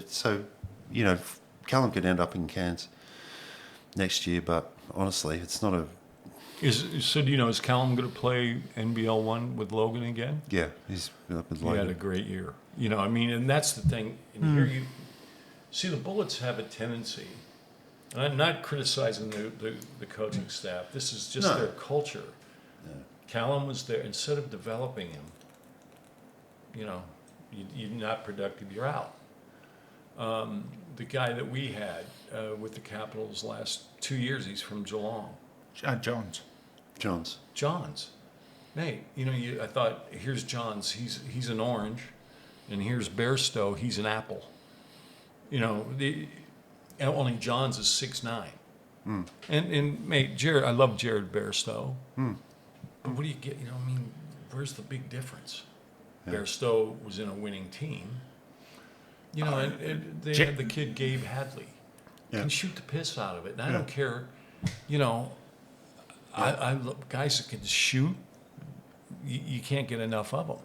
so you know, Callum could end up in Cairns next year. But honestly, it's not a. So do you know, is Callum going to play NBL 1 with Logan again? Yeah, he's up with He had a Logan. great year. You know, I mean, and that's the thing. And here you see the Bullets have a tendency, and I'm not criticizing the coaching staff. This is just No. their culture. Callum was there. Instead of developing him, you know, you're not productive, you're out. The guy that we had with the Capitals last 2 years, he's from Geelong. Johns. Johns. Mate, you know, I thought, here's Johns, he's an orange, and here's Bairstow, he's an apple. You know, only Johns is 6'9". And mate, Jared, I love Jared Bairstow. But what do you get? You know, I mean, where's the big difference? Bairstow was in a winning team. You know, and they had the kid Gabe Hadley. Can shoot the piss out of it. And I don't care, you know, I love guys that can shoot. You can't get enough of them.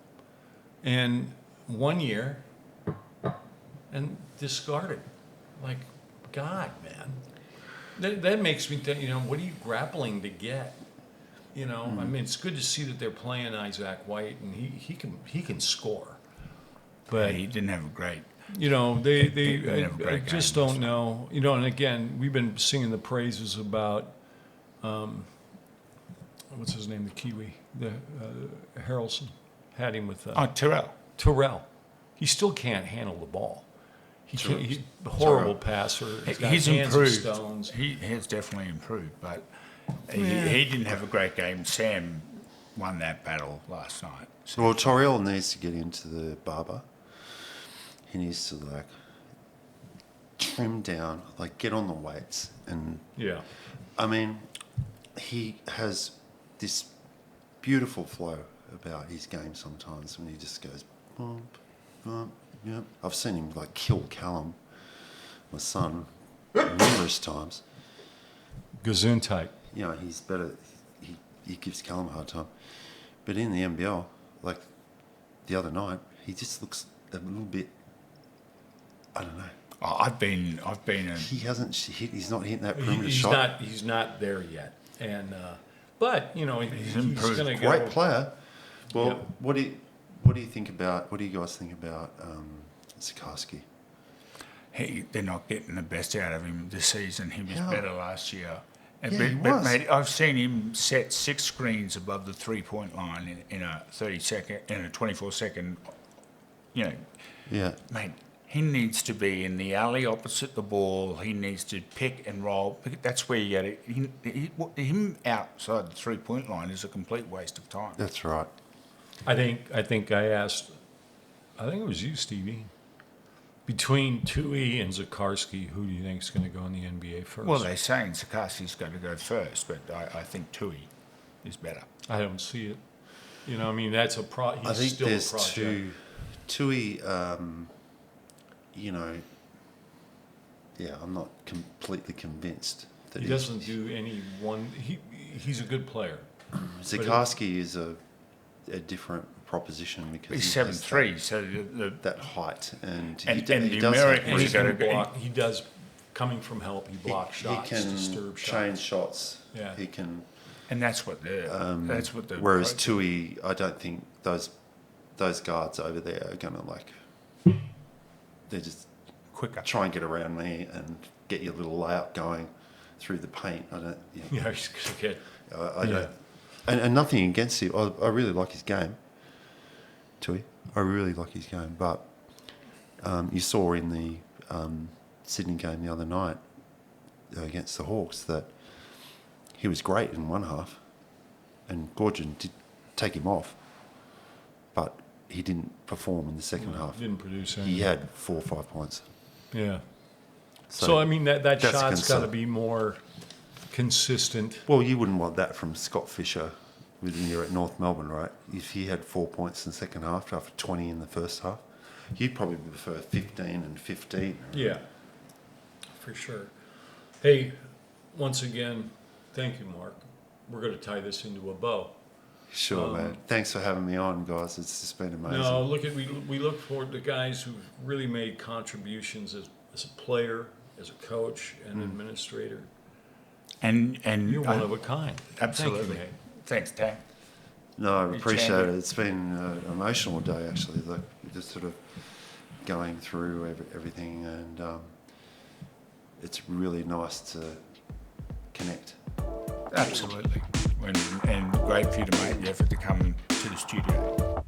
And 1 year, and discarded. Like, God, man. That makes me think, you know, what are you grappling to get? You know, I mean, it's good to see that they're playing Isaac White, and he can score. But he didn't have a great. you know, Didn't have a I great just game, don't so. know. You know, and again, we've been singing the praises about what's his name, the Kiwi, Harrelson had him with Terrell. Terrell. He still can't handle the ball. He's a horrible passer. He's hands improved. of stones. He has definitely improved, but he didn't have a great game. Sam won that battle last night. So. Well, Torriel needs to get into the barber. He needs to like trim down, like get on the weights, and Yeah. I mean, he has this beautiful flow about his game sometimes when he just goes bump, bump, yep. I've seen him like kill Callum, my son, numerous times. Gazoon type. You know, he's better. He gives Callum a hard time, but in the NBL, like the other night, he just looks a little bit. I don't know. Oh, I've been. He hasn't hit. He's not hitting that perimeter shot. He's not there yet, and but you know he's improved. going to go. Great player. Well, Yep. what do you think about? What do you guys think about Sikorsky? They're not getting the best out of him this season. He was Yeah. better last year. Yeah, but, he but was. mate, I've seen him set 6 screens above the 3-point line in a 24-second. You know, Yeah. mate, he needs to be in the alley opposite the ball. He needs to pick and roll. That's where you get it. Him outside the 3-point line is a complete waste of time. That's right. I think I asked. I think it was you, Stevie. Between Tui and Zakarsky, who do you think is going to go in the NBA first? Well, they're saying Sikorsky's got to go first, but I think Tui is better. I don't see it. You know, I mean, that's a he's I think still there's a project. Tui. You know. Yeah, I'm not completely convinced that He doesn't do any one. He's a good player. Sikorsky is a different proposition because He's he has 7'3", so that height and And he the does have American- And He's he gotta can go- block. He does. Coming from help, he blocks shots, He can disturb change shots. shots. Yeah. He can. and that's what the Whereas approach is. Tui, I don't think those guards over there are gonna like. They just quicker. try and get around me and get your little layout going through the paint. I don't. Yeah. Yeah, he's going to get. I don't. And nothing against him. I really like his game. Tui, I really like his game. But you saw in the Sydney game the other night against the Hawks that he was great in one half, and Gorgon did take him off, but he didn't perform in the second half. Didn't produce anything. He had 4 or 5 points. Yeah. So I mean, that that's a shot's got to concern. be more consistent. Well, you wouldn't want that from Scott Fisher when you're at North Melbourne, right? If he had 4 points in the second half after 20 in the first half, you'd probably prefer 15 and 15. Yeah, for sure. Hey, once again, thank you, Mark. We're going to tie this into a bow. Sure, man. Thanks for having me on, guys. It's just been amazing. No, we look forward to guys who've really made contributions as a player, as a coach, and administrator. And You're one of a kind. absolutely. Thank you, mate. Thanks, Tang. No, I appreciate champion. it. It's been an emotional day, actually, like just sort of going through everything, and it's really nice to connect. Absolutely. And great for you to make the effort to come to the studio.